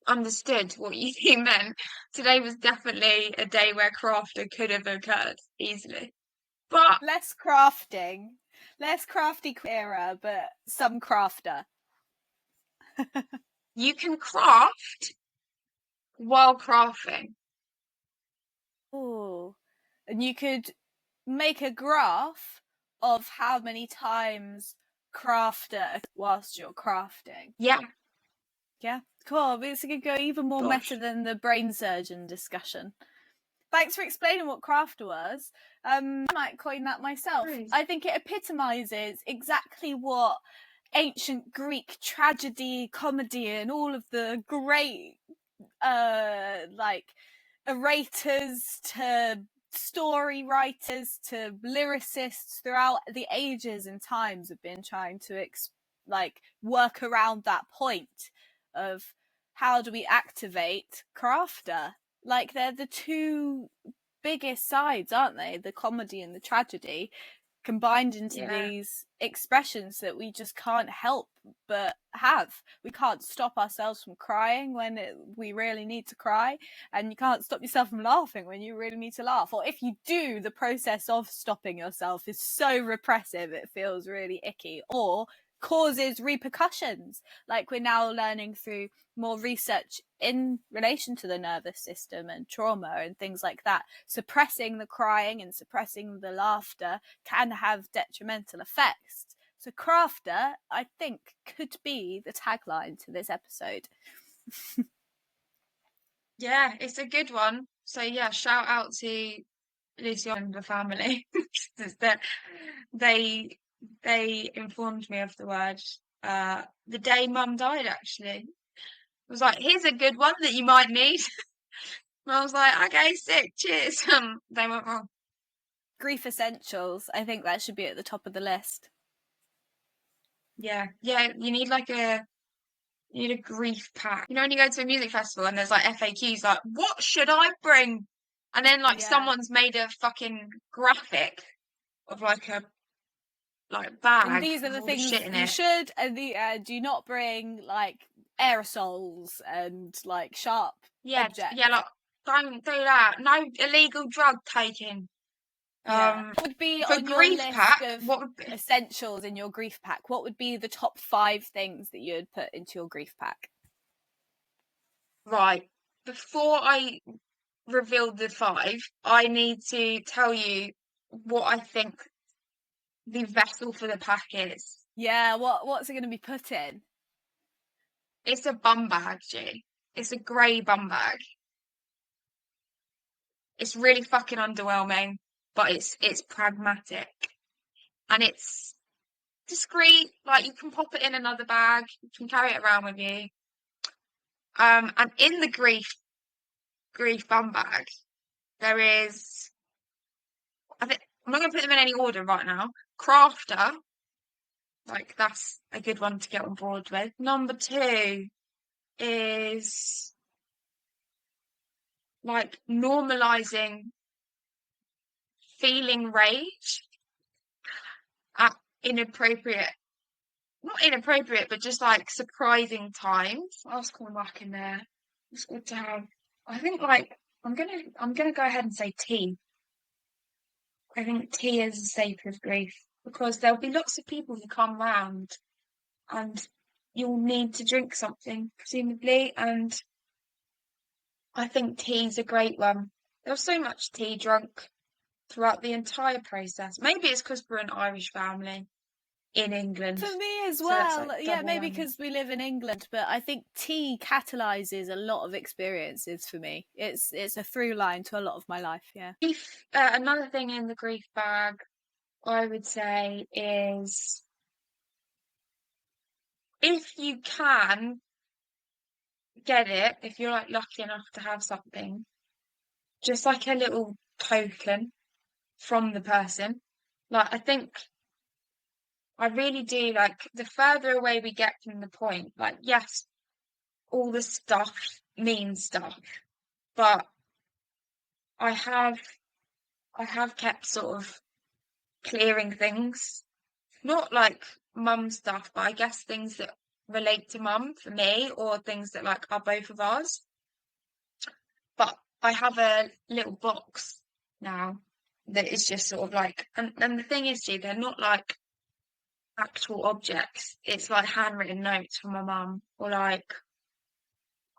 understood what you meant. Today was definitely a day where crafter could have occurred easily. But Less crafty era, but some crafter. you can craft while crafting. Oh, and you could make a graph of how many times crafter whilst you're crafting. Yeah, Yeah, cool. This could go even more meta gosh. than the brain surgeon discussion. Thanks for explaining what crafter was. I might coin that myself. Nice. I think it epitomizes exactly what ancient Greek tragedy, comedy, and all of the great like orators to story writers to lyricists throughout the ages and times have been trying to like work around that point of how do we activate crafter. Like they're the two biggest sides, aren't they? The comedy and the tragedy combined into Yeah. these expressions that we just can't help but have. We can't stop ourselves from crying when we really need to cry, and you can't stop yourself from laughing when you really need to laugh. Or if you do, the process of stopping yourself is so repressive it feels really icky, or causes repercussions. Like we're now learning through more research in relation to the nervous system and trauma and things like that. Suppressing the crying and suppressing the laughter can have detrimental effects. So, crafter, I think, could be the tagline to this episode. Yeah, it's a good one. So yeah, shout out to Lucy and the family. that they they informed me of the word the day Mum died actually. It was like, here's a good one that you might need. And I was like, okay, sick, cheers. They went wrong. Grief essentials, I think that should be at the top of the list. Yeah, yeah, you need a grief pack. You know, when you go to a music festival and there's like FAQs like, what should I bring? And then like Yeah. someone's made a fucking graphic of like a And bag these are with the all the shit things in you it. should and do not bring, like aerosols and like sharp Yeah, yeah, objects. like don't do that. No illegal drug taking. Yeah. What would be For on your grief list pack, of what would be essentials in your grief pack? What would be the top 5 things that you would put into your grief pack? right? Before I reveal the 5, I need to tell you what I think the vessel for the pack is. Yeah, what's it going to be put in? It's a bum bag, G. It's a grey bum bag. It's really fucking underwhelming, but it's pragmatic and it's discreet. Like you can pop it in another bag, you can carry it around with you. And in the grief bum bag, there is. I think I'm not gonna put them in any order right now. Crafter, like that's a good one to get on board with. Number 2 is like normalizing feeling rage at inappropriate, not inappropriate, but just like surprising times. What else can we whack in there? It's good to have. I think like I'm gonna go ahead and say tea. I think tea is a sacred grief because there'll be lots of people who come round and you'll need to drink something, presumably, and I think tea's a great one. There was so much tea drunk throughout the entire process. Maybe it's because we're an Irish family in England, For me as so that's well. like Yeah, double maybe whammy. because we live in England, but I think tea catalyzes a lot of experiences for me. It's a through line to a lot of my life. Yeah. Grief, another thing in the grief bag, I would say, is if you can get it, if you're like lucky enough to have something, just like a little token from the person. Like, I think I really do like the further away we get from the point, like, yes, all the stuff means stuff, but I have I have kept sort of clearing things, not like mum stuff, but I guess things that relate to mum for me or things that like are both of ours. But I have a little box now that is just sort of like, and the thing is, G, they're not like actual objects. It's like handwritten notes from my mum or like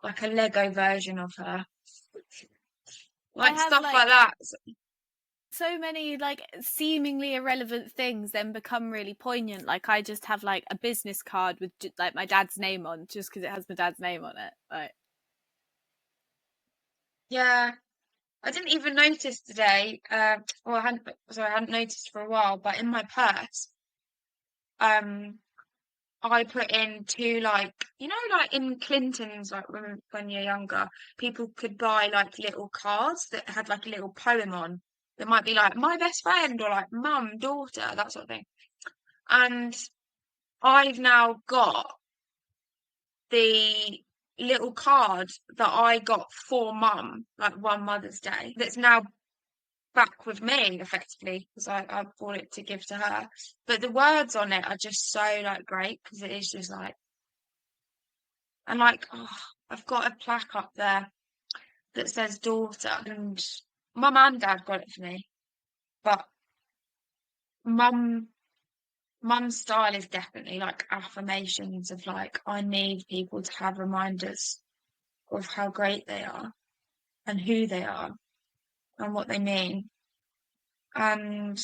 a Lego version of her, I like have stuff like like that. so many like seemingly irrelevant things then become really poignant. Like I just have like a business card with like my dad's name on just because it has my dad's name on it. Like Yeah, I didn't even notice today. Well, I hadn't noticed for a while, but in my purse, um, I put in two, like, like in Clinton's, like when you're younger, people could buy like little cards that had like a little poem on that might be like my best friend or like mum, daughter, that sort of thing. And I've now got the little card that I got for mum, like one Mother's Day, that's now back with me effectively because I bought it to give to her. But the words on it are just so like great because it is just like, and like, oh, I've got a plaque up there that says daughter, and mum and dad got it for me, but mum mum's style is definitely like affirmations of like I need people to have reminders of how great they are and who they are and what they mean. And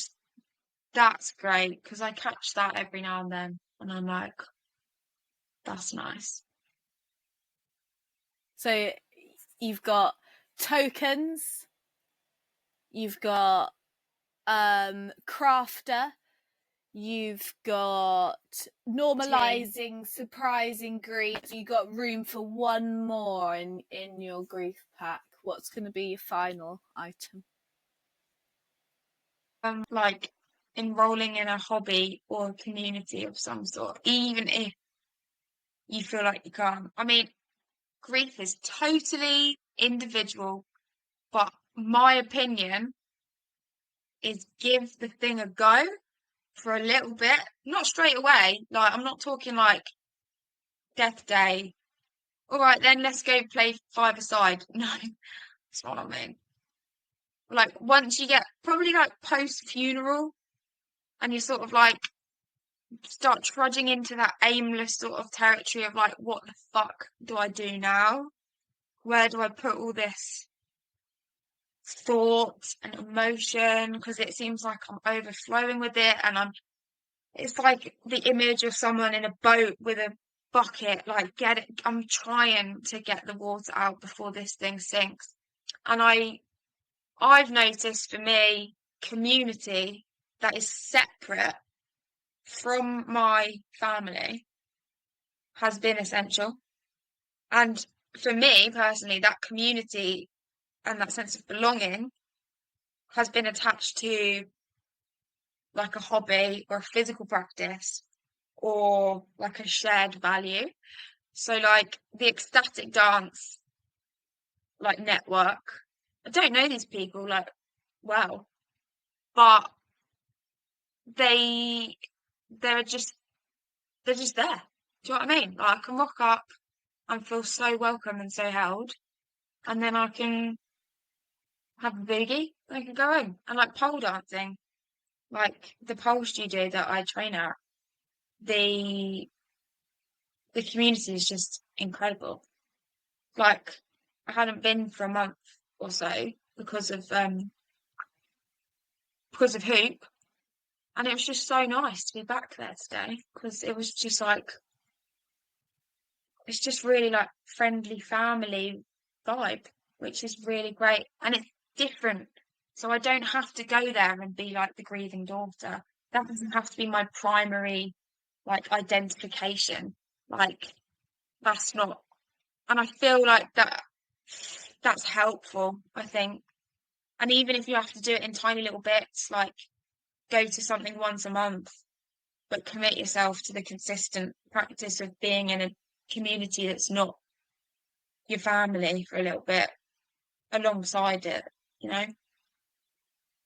that's great because I catch that every now and then and I'm like, that's nice. So you've got tokens, you've got crafter, you've got Tea. normalizing, surprising grief. You got room for one more in your grief pack. What's going to be your final item? Like enrolling in a hobby or a community of some sort, even if you feel like you can't. I mean, grief is totally individual, but my opinion is give the thing a go for a little bit, not straight away. Like, I'm not talking like death day. All right, then let's go play five-a-side. No, that's not what I mean. Like, once you get probably like post funeral and you sort of like start trudging into that aimless sort of territory of like, what the fuck do I do now? Where do I put all this thought and emotion? Because it seems like I'm overflowing with it, and it's like the image of someone in a boat with a bucket, like get it. I'm trying to get the water out before this thing sinks. And I've noticed for me, community that is separate from my family has been essential. And for me personally, that community and that sense of belonging has been attached to like a hobby or a physical practice or like a shared value. So like the ecstatic dance like network. I don't know these people like well, but they they're just they're just there. Do you know what I mean? Like I can rock up and feel so welcome and so held, and then I can have a boogie and I can go home. And like pole dancing, like the pole studio that I train at, the the community is just incredible. Like I hadn't been for a month or so because of hoop, and it was just so nice to be back there today because it was just like it's just really like friendly family vibe, which is really great. And it's different. So I don't have to go there and be like the grieving daughter. That doesn't have to be my primary like identification. Like that's not, and I feel like that's helpful, I think. And even if you have to do it in tiny little bits, like go to something once a month, but commit yourself to the consistent practice of being in a community that's not your family for a little bit alongside it, you know?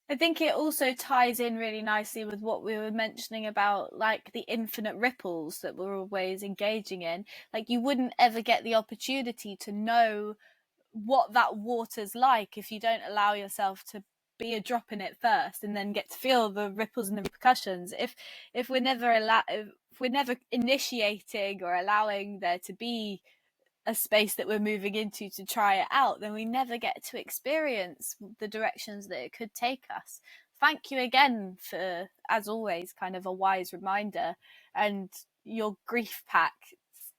I think it also ties in really nicely with what we were mentioning about like the infinite ripples that we're always engaging in. Like you wouldn't ever get the opportunity to know what that water's like if you don't allow yourself to be a drop in it first and then get to feel the ripples and the repercussions. If we're never initiating or allowing there to be a space that we're moving into to try it out, then we never get to experience the directions that it could take us. Thank you again for, as always, kind of a wise reminder. And your grief pack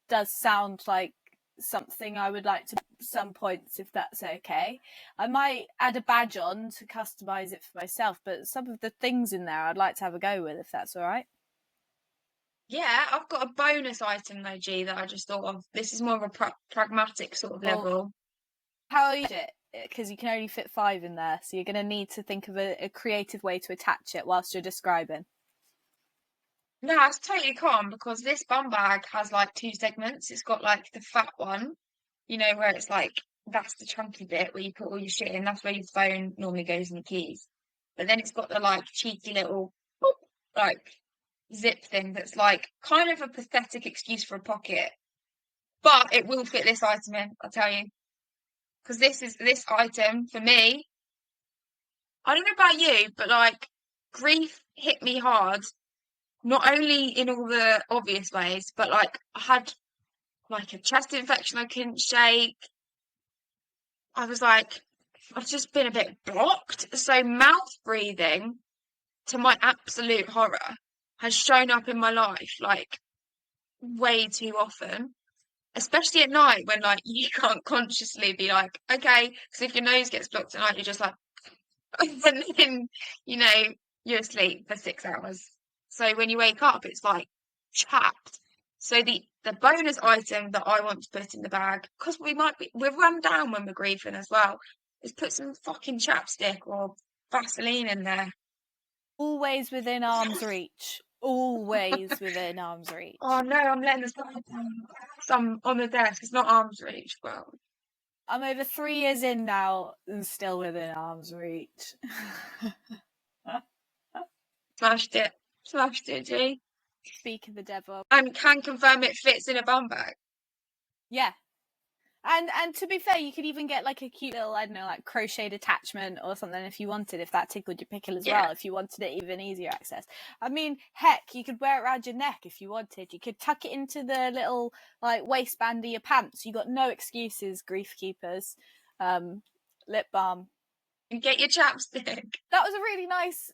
does sound like something I would like to some points, if that's okay. I might add a badge on to customize it for myself, but some of the things in there I'd like to have a go with, if that's all right. Yeah, I've got a bonus item though, G, that I just thought of. This is more of a pragmatic sort of Or level. how you it? Because you can only fit 5 in there, so you're going to need to think of a creative way to attach it whilst you're describing. No, it's totally calm because this bum bag has like two segments. It's got like the fat one, you know, where it's like that's the chunky bit where you put all your shit in. That's where your phone normally goes and the keys. But then it's got the like cheeky little boop, like zip thing that's like kind of a pathetic excuse for a pocket. But it will fit this item in, I'll tell you. Because this item for me, I don't know about you, but like grief hit me hard, not only in all the obvious ways, but like I had like a chest infection I couldn't shake. I was like, I've just been a bit blocked. So mouth breathing, to my absolute horror, has shown up in my life like way too often. Especially at night when like you can't consciously be like, okay, because if your nose gets blocked at night, you're just like, and then you know you're asleep for 6 hours. So when you wake up, it's like chapped. So the bonus item that I want to put in the bag, because we're run down when we're grieving as well, is put some fucking chapstick or Vaseline in there. Always within arm's reach. Always within arm's Oh reach. no, I'm letting this some on the desk. It's not arm's reach. Well, I'm over 3 years in now and still within arm's reach. smashed it, G. Speak of the devil. And can confirm it fits in a bum bag. Yeah. And to be fair, you could even get like a cute little, I don't know, like crocheted attachment or something if you wanted, if that tickled your pickle as Yeah. well, if you wanted it even easier access. I mean, heck, you could wear it around your neck if you wanted. You could tuck it into the little like waistband of your pants. You got no excuses, grief keepers. Lip balm. And get your chapstick. That was a really nice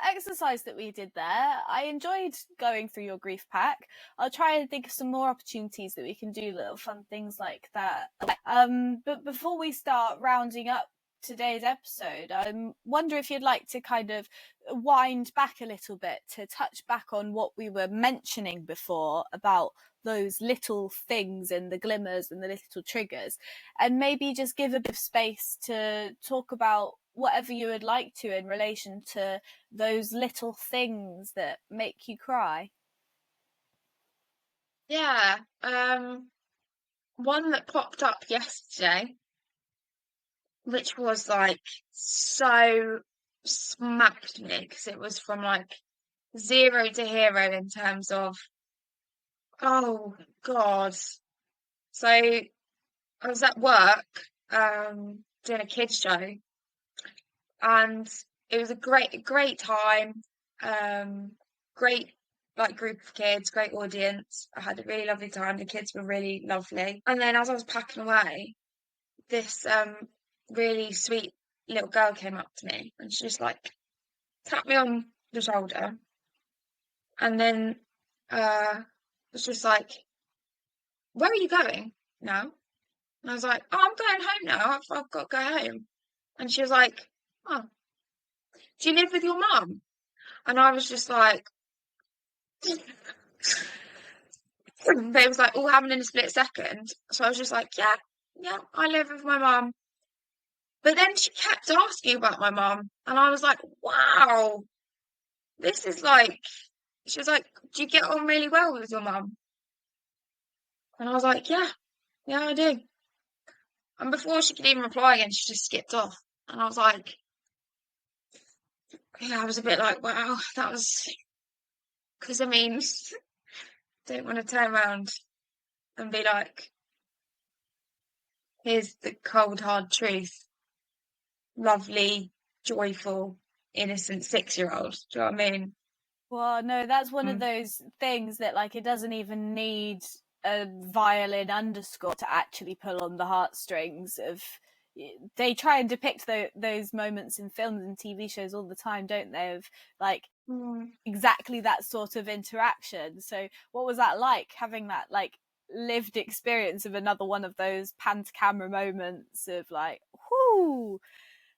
exercise that we did there. I enjoyed going through your grief pack. I'll try and think of some more opportunities that we can do little fun things like that. But before we start rounding up today's episode, I wonder if you'd like to kind of wind back a little bit to touch back on what we were mentioning before about those little things and the glimmers and the little triggers, and maybe just give a bit of space to talk about whatever you would like to in relation to those little things that make you cry. Yeah. One that popped up yesterday, which was like so smacked me because it was from like zero to hero in terms of, oh God. So I was at work, doing a kids show, and it was a great time. Um, great like group of kids, great audience. I had a really lovely time. The kids were really lovely. And then as I was packing away, this really sweet little girl came up to me and she just like tapped me on the shoulder and then was just like, "Where are you going now?" And I was like, "Oh, I'm going home now. I've got to go home." And she was like, "Oh, do you live with your mum?" And I was just like, they was like all having in a split second. So I was just like, "Yeah, yeah, I live with my mum." But then she kept asking about my mum, and I was like, "Wow, this is like." She was like, "Do you get on really well with your mum?" And I was like, "Yeah, yeah, I do." And before she could even reply again, she just skipped off. And I was like, yeah, I was a bit like, wow, that was, because I mean, don't want to turn around and be like, here's the cold, hard truth. Lovely, joyful, innocent 6-year-old. Do you know what I mean? Well, no, that's one of Mm. those things that like it doesn't even need a violin underscore to actually pull on the heartstrings of. They try and depict those moments in films and TV shows all the time, don't they, of like Mm. exactly that sort of interaction. So what was that like, having that like lived experience of another one of those pan to camera moments of like, whoo,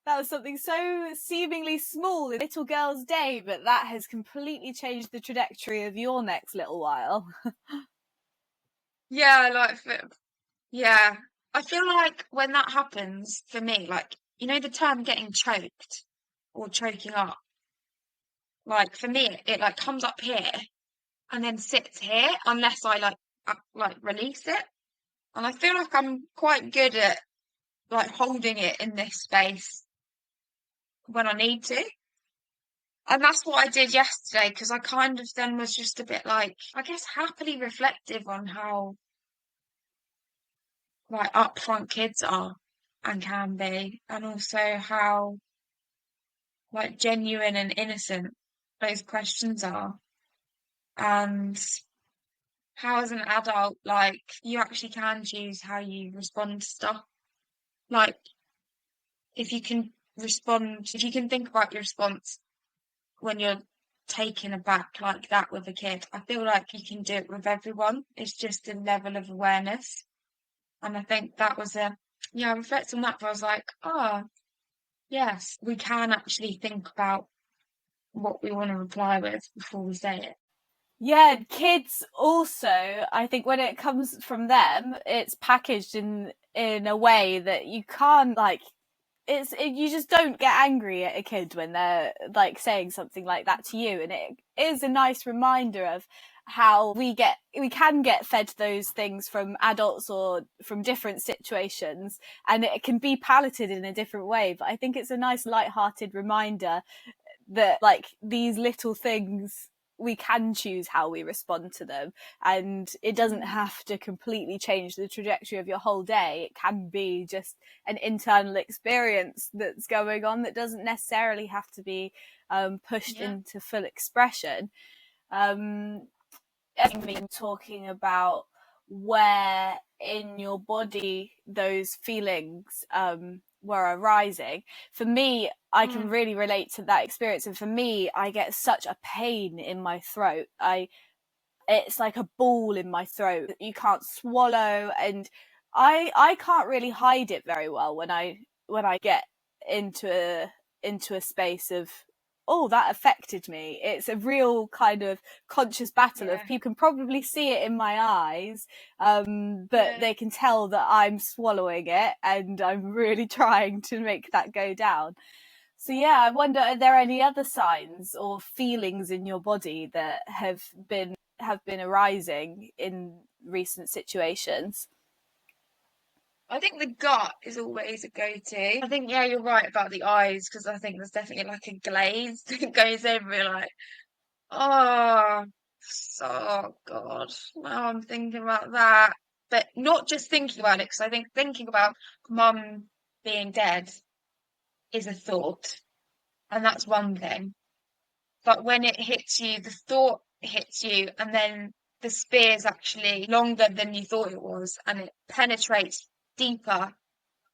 That was something so seemingly small in a little girl's day, but that has completely changed the trajectory of your next little while. Yeah, yeah. I feel like when that happens for me, like, you know, the term getting choked or choking up, like for me, it like comes up here and then sits here unless I like release it. And I feel like I'm quite good at like holding it in this space when I need to. And that's what I did yesterday because I kind of then was just a bit like, I guess, happily reflective on how like upfront kids are and can be, and also how like genuine and innocent those questions are, and how as an adult, like you actually can choose how you respond to stuff. Like if you can think about your response when you're taken aback like that with a kid, I feel like you can do it with everyone. It's just a level of awareness. And I think that was yeah, I reflect on that, but I was like, oh, yes, we can actually think about what we want to reply with before we say it. Yeah, kids also, I think when it comes from them, it's packaged in a way that you can't like you just don't get angry at a kid when they're like saying something like that to you, and it is a nice reminder of how we can get fed those things from adults or from different situations, and it can be palated in a different way. But I think it's a nice light-hearted reminder that like these little things, we can choose how we respond to them, and it doesn't Mm. have to completely change the trajectory of your whole day. It can be just an internal experience that's going on that doesn't necessarily have to be pushed Yeah. into full expression. um been talking about where in your body those feelings were arising. For me, I can Mm. really relate to that experience, and for me, I get such a pain in my throat. It's like a ball in my throat that you can't swallow, and I can't really hide it very well when I get into a space of, oh, that affected me. It's a real kind of conscious battle of Yeah. people can probably see it in my eyes, but Yeah. they can tell that I'm swallowing it and I'm really trying to make that go down. So yeah, I wonder, are there any other signs or feelings in your body that have been arising in recent situations? I think the gut is always a go-to. I think, yeah, you're right about the eyes because I think there's definitely like a glaze that goes over it, like, oh, so God, now I'm thinking about that. But not just thinking about it, because I think thinking about mum being dead is a thought, and that's one thing. But when it hits you, the thought hits you, and then the spear is actually longer than you thought it was, and it penetrates deeper,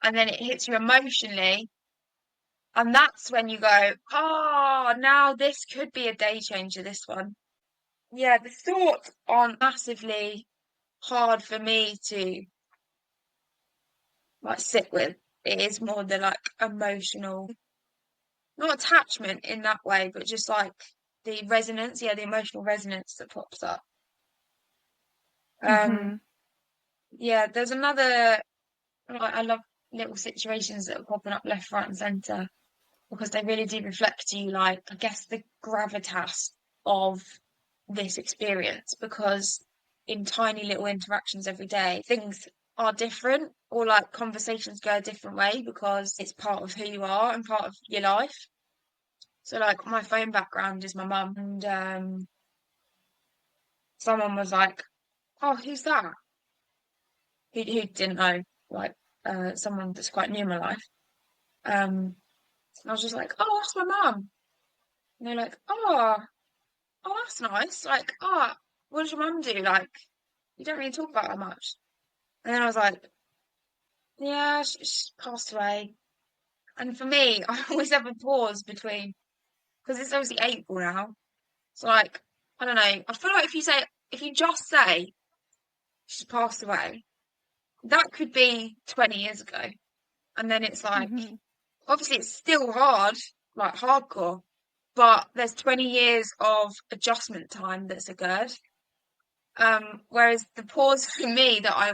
and then it hits you emotionally, and that's when you go, oh, now this could be a day changer, this one. Yeah, the thoughts aren't massively hard for me to like sit with. It is more the like emotional, not attachment in that way, but just like the resonance, yeah, the emotional resonance that pops up. Um, Mm-hmm. yeah, there's another, I love little situations that are popping up left, right, and centre because they really do reflect to you, like, I guess, the gravitas of this experience. Because in tiny little interactions every day, things are different, or like conversations go a different way because it's part of who you are and part of your life. So, like, my phone background is my mum, and someone was like, "Oh, who's that?" Who didn't know, like, someone that's quite new in my life. And I was just like, "Oh, that's my mum." And they're like, "Oh, that's nice. Like, oh, what does your mum do? Like, you don't really talk about her much." And then I was like, "Yeah, she passed away." And for me, I always have a pause between, because it's obviously April now. So, like, I don't know. I feel like if you just say she passed away, that could be 20 years ago. And then it's like, Mm-hmm. obviously it's still hard, like hardcore, but there's 20 years of adjustment time that's occurred. Whereas the pause for me that I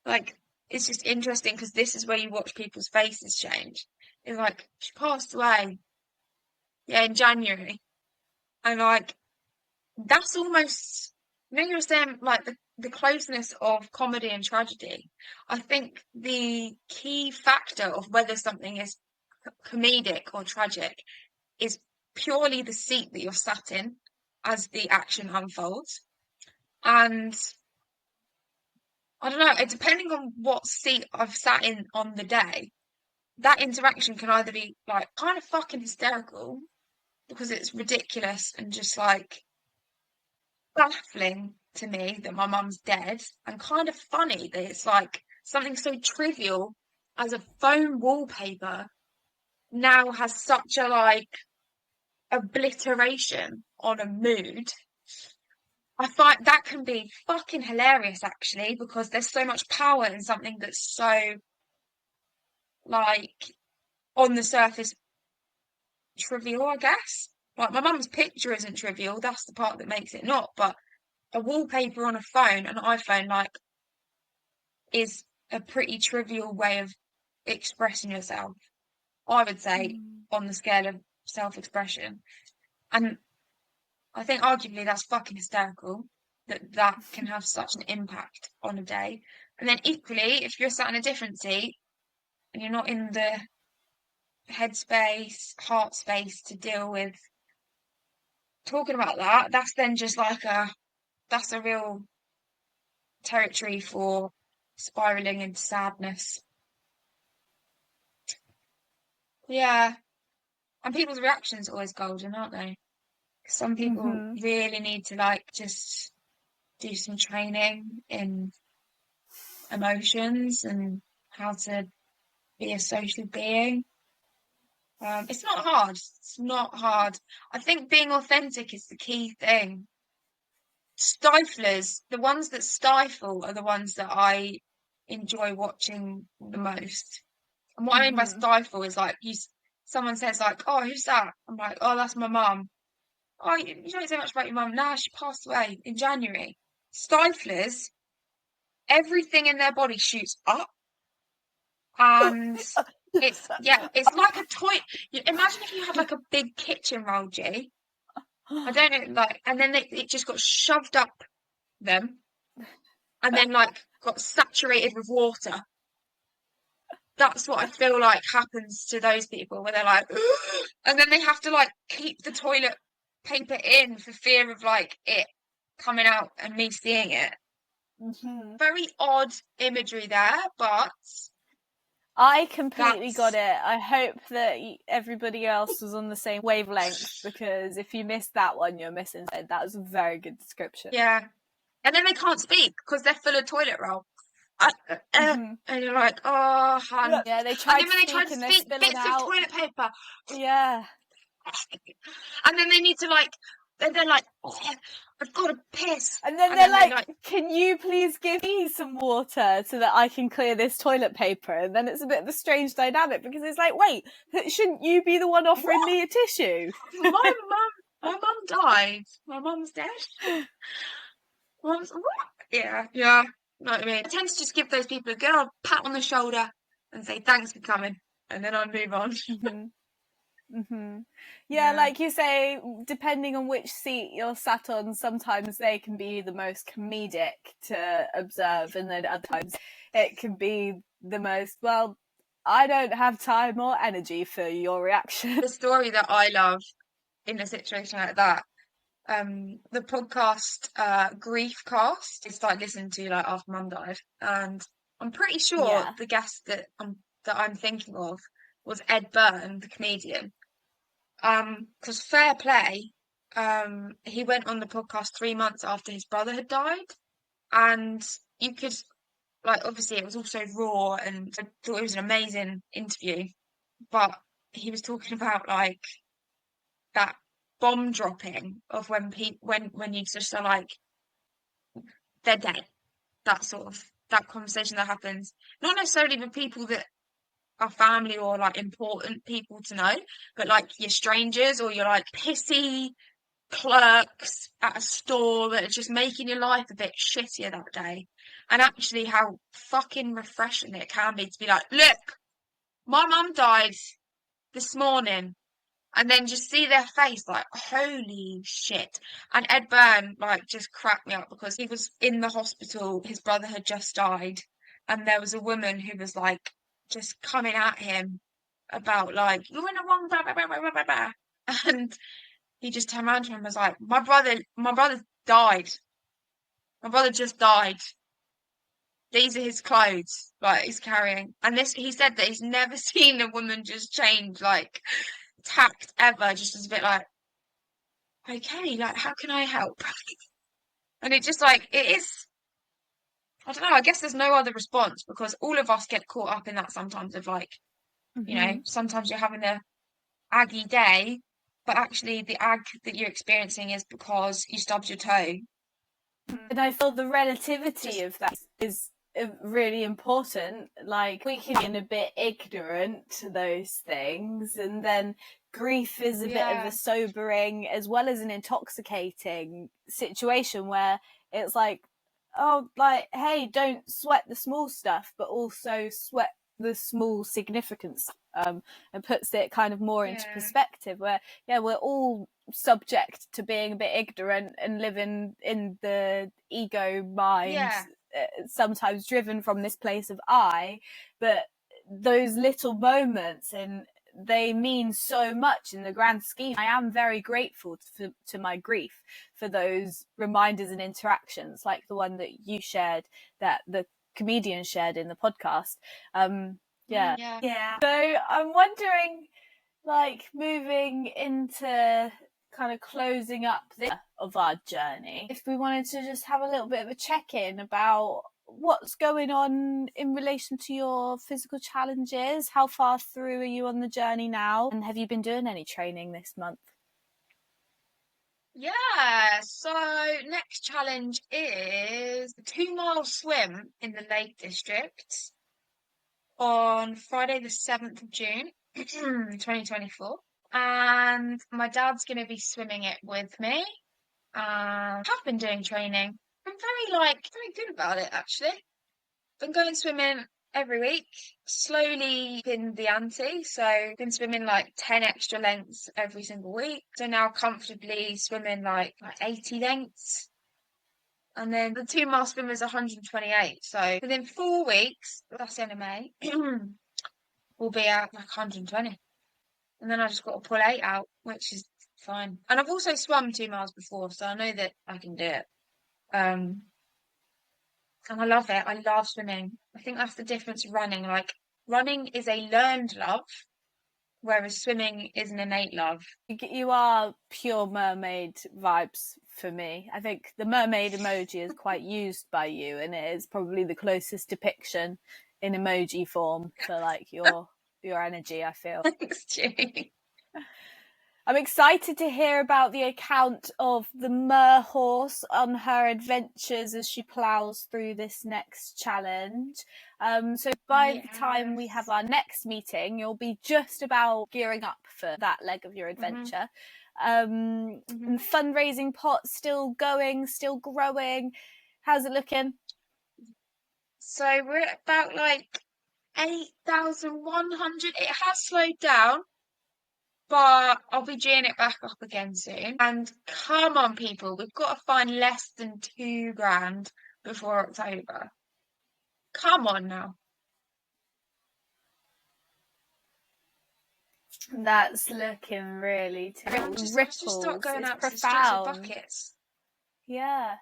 like, it's just interesting because this is where you watch people's faces change. It's like she passed away, yeah, in January, and like that's almost, you were saying like the closeness of comedy and tragedy. I think the key factor of whether something is comedic or tragic is purely the seat that you're sat in as the action unfolds. And I don't know, depending on what seat I've sat in on the day, that interaction can either be like kind of fucking hysterical because it's ridiculous and just like baffling to me that my mum's dead, and kind of funny that it's like something so trivial as a phone wallpaper now has such a like obliteration on a mood. I find that can be fucking hilarious actually, because there's so much power in something that's so like on the surface trivial, I guess. Like my mum's picture isn't trivial, that's the part that makes it not, but a wallpaper on a phone, an iPhone, like, is a pretty trivial way of expressing yourself, I would say, Mm. on the scale of self-expression. And I think arguably that's fucking hysterical that that can have such an impact on a day. And then equally, if you're sat in a different seat and you're not in the headspace, heart space to deal with talking about that, that's then just like that's a real territory for spiraling into sadness. Yeah. And people's reactions are always golden, aren't they? Some people Mhm. really need to like just do some training in emotions and how to be a social being. It's not hard. It's not hard. I think being authentic is the key thing. Stiflers, the ones that stifle, are the ones that I enjoy watching the most. And what I mean by Mhm. stifle is like someone says like, "Oh, who's that?" I'm like, "Oh, that's my mum." "Oh, you don't say much about your mum." "Nah, she passed away in January." Stiflers, everything in their body shoots up, and it's like a toy. Imagine if you had like a big kitchen roll, G. I don't know, like, and then it just got shoved up them, and then like got saturated with water. That's what I feel like happens to those people where they're like, and then they have to like keep the toilet paper in for fear of like it coming out and me seeing it. Mhm. Very odd imagery there, but I completely got that's, it. I hope that everybody else was on the same wavelength, because if you missed that one, you're missing something. That was a very good description. yeah. And then they can't speak because they're full of toilet roll. Mhm. And you're like, oh, hun. Yeah, they And try then to when they try speak to and they're speak, spilling bits of out. toilet paper. Yeah. And then they need to like, they're like, oh, I've got to piss. And then And they're then they're like, like, can you please give me some water so that I can clear this toilet paper? And then it's a bit of a strange dynamic, because it's like, wait, shouldn't you be the one offering what? me a tissue? My mum died. My mum's dead. Mum's what? Yeah, yeah. Know what I mean? I tend to just give those people a good old pat on the shoulder and say thanks for coming, and then I'll move on. Mm-hmm. Mm-hmm. Yeah, Yeah. like you say, depending on which seat you're sat on, sometimes they can be the most comedic to observe, and then other times it can be the most, well, I don't have time or energy for your reaction. The story that I love in a situation like that, the podcast Grief Cast, I started listening to like after Mum died, and I'm pretty sure Yeah. the guest that I'm thinking of was Ed Byrne, the comedian. Because fair play, he went on the podcast 3 months after his brother had died, and you could like obviously it was also raw, and I thought it was an amazing interview, but he was talking about like that bomb dropping of when you just are like they're dead, that sort of that conversation that happens, not necessarily with people that our family or like important people to know, but like your strangers or your like pissy clerks at a store that are just making your life a bit shittier that day. And actually how fucking refreshing it can be to be like, look, my mum died this morning. And then just see their face like, holy shit. And Ed Byrne like just cracked me up because he was in the hospital. His brother had just died. And there was a woman who was like just coming at him about like, you're in the wrong blah blah blah blah blah blah. And he just turned around to him and was like, my brother died. My brother just died. These are his clothes, like he's carrying. And this he said that he's never seen a woman just change like tact ever, just as a bit like, okay, like how can I help? And it just like it is I don't know, I guess there's no other response because all of us get caught up in that sometimes of like, sometimes you're having a aggy day, but actually the ag that you're experiencing is because you stubbed your toe. And I feel the relativity Just of that is really important. Like, we can be a bit ignorant to those things, and then grief is a bit of a yeah, sobering as well as an intoxicating situation where it's like, oh, like, hey, don't sweat the small stuff, but also sweat the small significance, and puts it kind of more into yeah, perspective where, yeah, we're all subject to being a bit ignorant and living in the ego mind, yeah, sometimes driven from this place of I, but those little moments, and they mean so much in the grand scheme. I am very grateful to my grief for those reminders and interactions, like the one that you shared, that the comedian shared in the podcast. Yeah. yeah. Yeah. So I'm wondering, like, moving into kind of closing up this of our journey, if we wanted to just have a little bit of a check-in about what's going on in relation to your physical challenges. How far through are you on the journey now, and have you been doing any training this month? Yeah, so next challenge is a 2 mile swim in the Lake District on Friday the 7th of June, 2024. And my dad's going to be swimming it with me. Have been doing training. I'm very good about it actually. Been going swimming every week, slowly in the ante. So been swimming like 10 extra lengths every single week. So now comfortably swimming like 80 lengths. And then the 2 mile swim is 128. So within 4 weeks, that's the end of May, we'll be at like 120. And then I just got to pull 8 out, which is fine. And I've also swum 2 miles before, so I know that I can do it. Um, and I love it. I love swimming. I think that's the difference running. Like running is a learned love, whereas swimming is an innate love. You are pure mermaid vibes for me. I think the mermaid emoji is quite used by you, and it is probably the closest depiction in emoji form for like your energy, I feel. Thanks, Julie. I'm excited to hear about the account of the mer horse on her adventures as she plows through this next challenge. So by the time we have Yes. our next meeting, you'll be just about gearing up for that leg of your hmm adventure. hmm And fundraising pot still going, still growing. How's it looking? So we're at about like 8,100. It has slowed down, but I'll be gearing it back up again soon. And come on, people, we've got to find less than 2 grand before October. Come on now. That's looking really I'll terrible. just start Ripples. going It's out to the streets with profound. buckets. Yeah.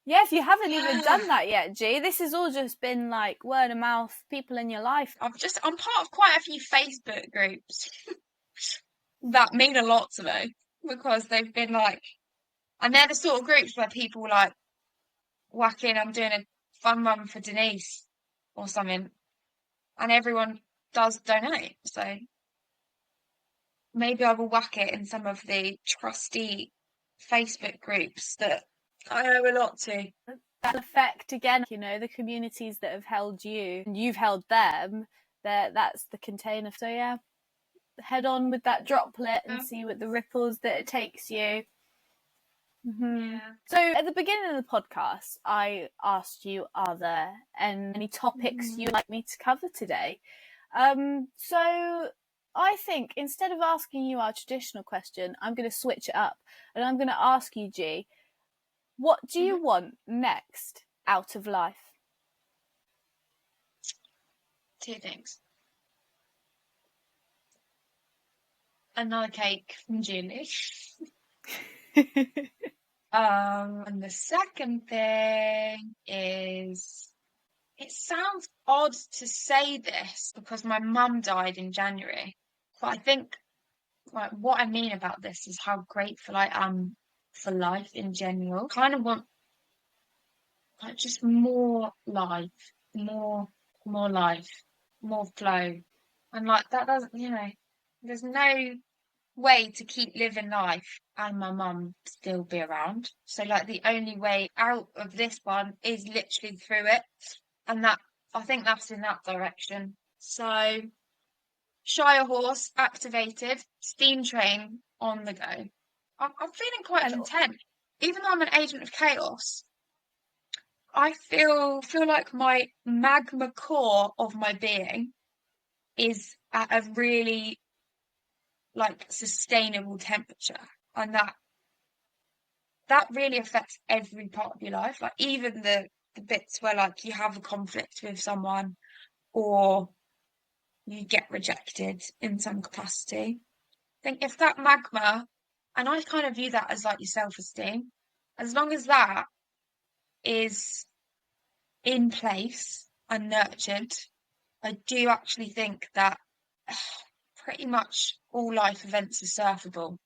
Yeah, if you haven't even Yeah. done that yet, G, this has all just been like word of mouth, people in your life. I'm part of quite a few Facebook groups that mean a lot to me because they've been like, and they're the sort of groups where people like whacking, I'm doing a fun run for Denise or something, and everyone does donate. So maybe I will whack it in some of the trusty Facebook groups that I owe a lot to. That effect again, the communities that have held you and you've held them, that's the container. So yeah, head on with that droplet and see what the ripples that it takes you. Mm-hmm. Yeah. So at the beginning of the podcast, I asked you, are there any topics you'd like me to cover today? So I think instead of asking you our traditional question, I'm going to switch it up and I'm going to ask you, G, what do you want next out of life? Two things. Another cake from Julie. And the second thing is, it sounds odd to say this because my mum died in January, but I think like what I mean about this is how grateful I am for life in general. Kind of want like just more life, more life, more flow, and like that doesn't, there's no way to keep living life and my mum still be around. So like the only way out of this one is literally through it. And that I think that's in that direction. So Shire horse activated, steam train on the go. I'm feeling quite And content. Even though I'm an agent of chaos, I feel like my magma core of my being is at a really like sustainable temperature. And that really affects every part of your life. Like even the bits where like you have a conflict with someone or you get rejected in some capacity. I think if that magma, and I kind of view that as like your self-esteem, as long as that is in place and nurtured, I do actually think that pretty much all life events are surfable.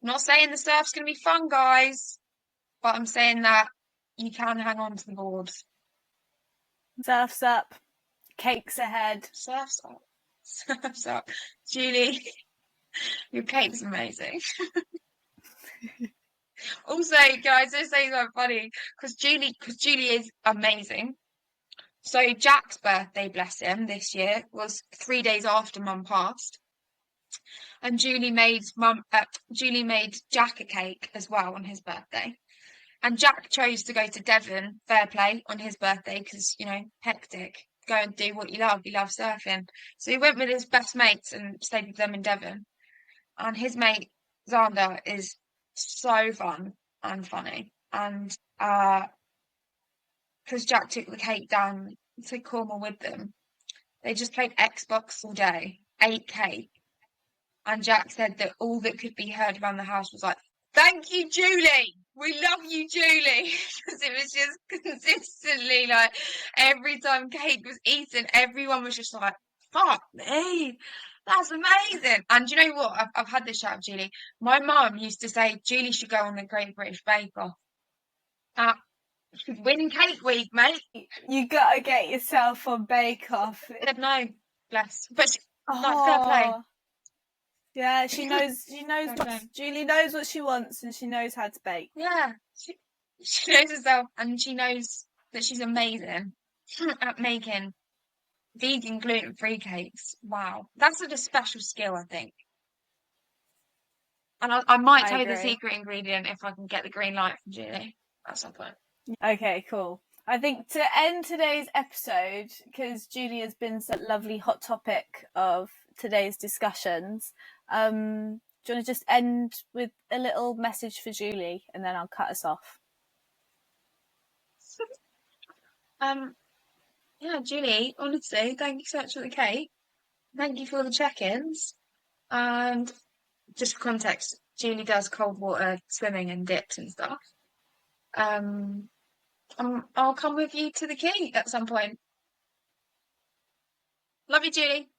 I'm not saying the surf's going to be fun, guys, but I'm saying that you can hang on to the boards. surf's up, cakes ahead. Surf's up. Surf's up. Julie, your cake's amazing. Also, guys, this is so funny because Julie is amazing. So Jack's birthday, bless him, this year was 3 days after Mum passed, and Julie made Jack a cake as well on his birthday. And Jack chose to go to Devon, fair play, on his birthday because, hectic. Go and do what you love. You love surfing. So he went with his best mates and stayed with them in Devon. And his mate, Xander, is so fun and funny. And because Jack took the cake down to Cornwall with them, they just played Xbox all day, ate cake. And Jack said that all that could be heard around the house was like, "Thank you, Julie. We love you, Julie." Because it was just consistently like every time cake was eaten, everyone was just like, "Fuck me, that's amazing." And you know what? I've had this chat with Julie. My mum used to say Julie should go on the Great British Bake Off. Winning Cake Week, mate. You gotta get yourself on Bake Off. I said no, bless. But like fair play. Oh, yeah, she knows. She knows what Julie knows what she wants, and she knows how to bake. Yeah, she knows herself, and she knows that she's amazing at making vegan gluten-free cakes. Wow, that's a special skill, I think. And I might I tell you the agree. secret ingredient if I can get the green light from Julie at some point. Okay, cool. I think to end today's episode, because Julie has been such a lovely hot topic of today's discussions, do you want to just end with a little message for Julie, and then I'll cut us off? Yeah, Julie, honestly, thank you so much for the cake. Thank you for all the check-ins. And just for context, Julie does cold water swimming and dips and stuff. I'll come with you to the quay at some point. Love you, Julie.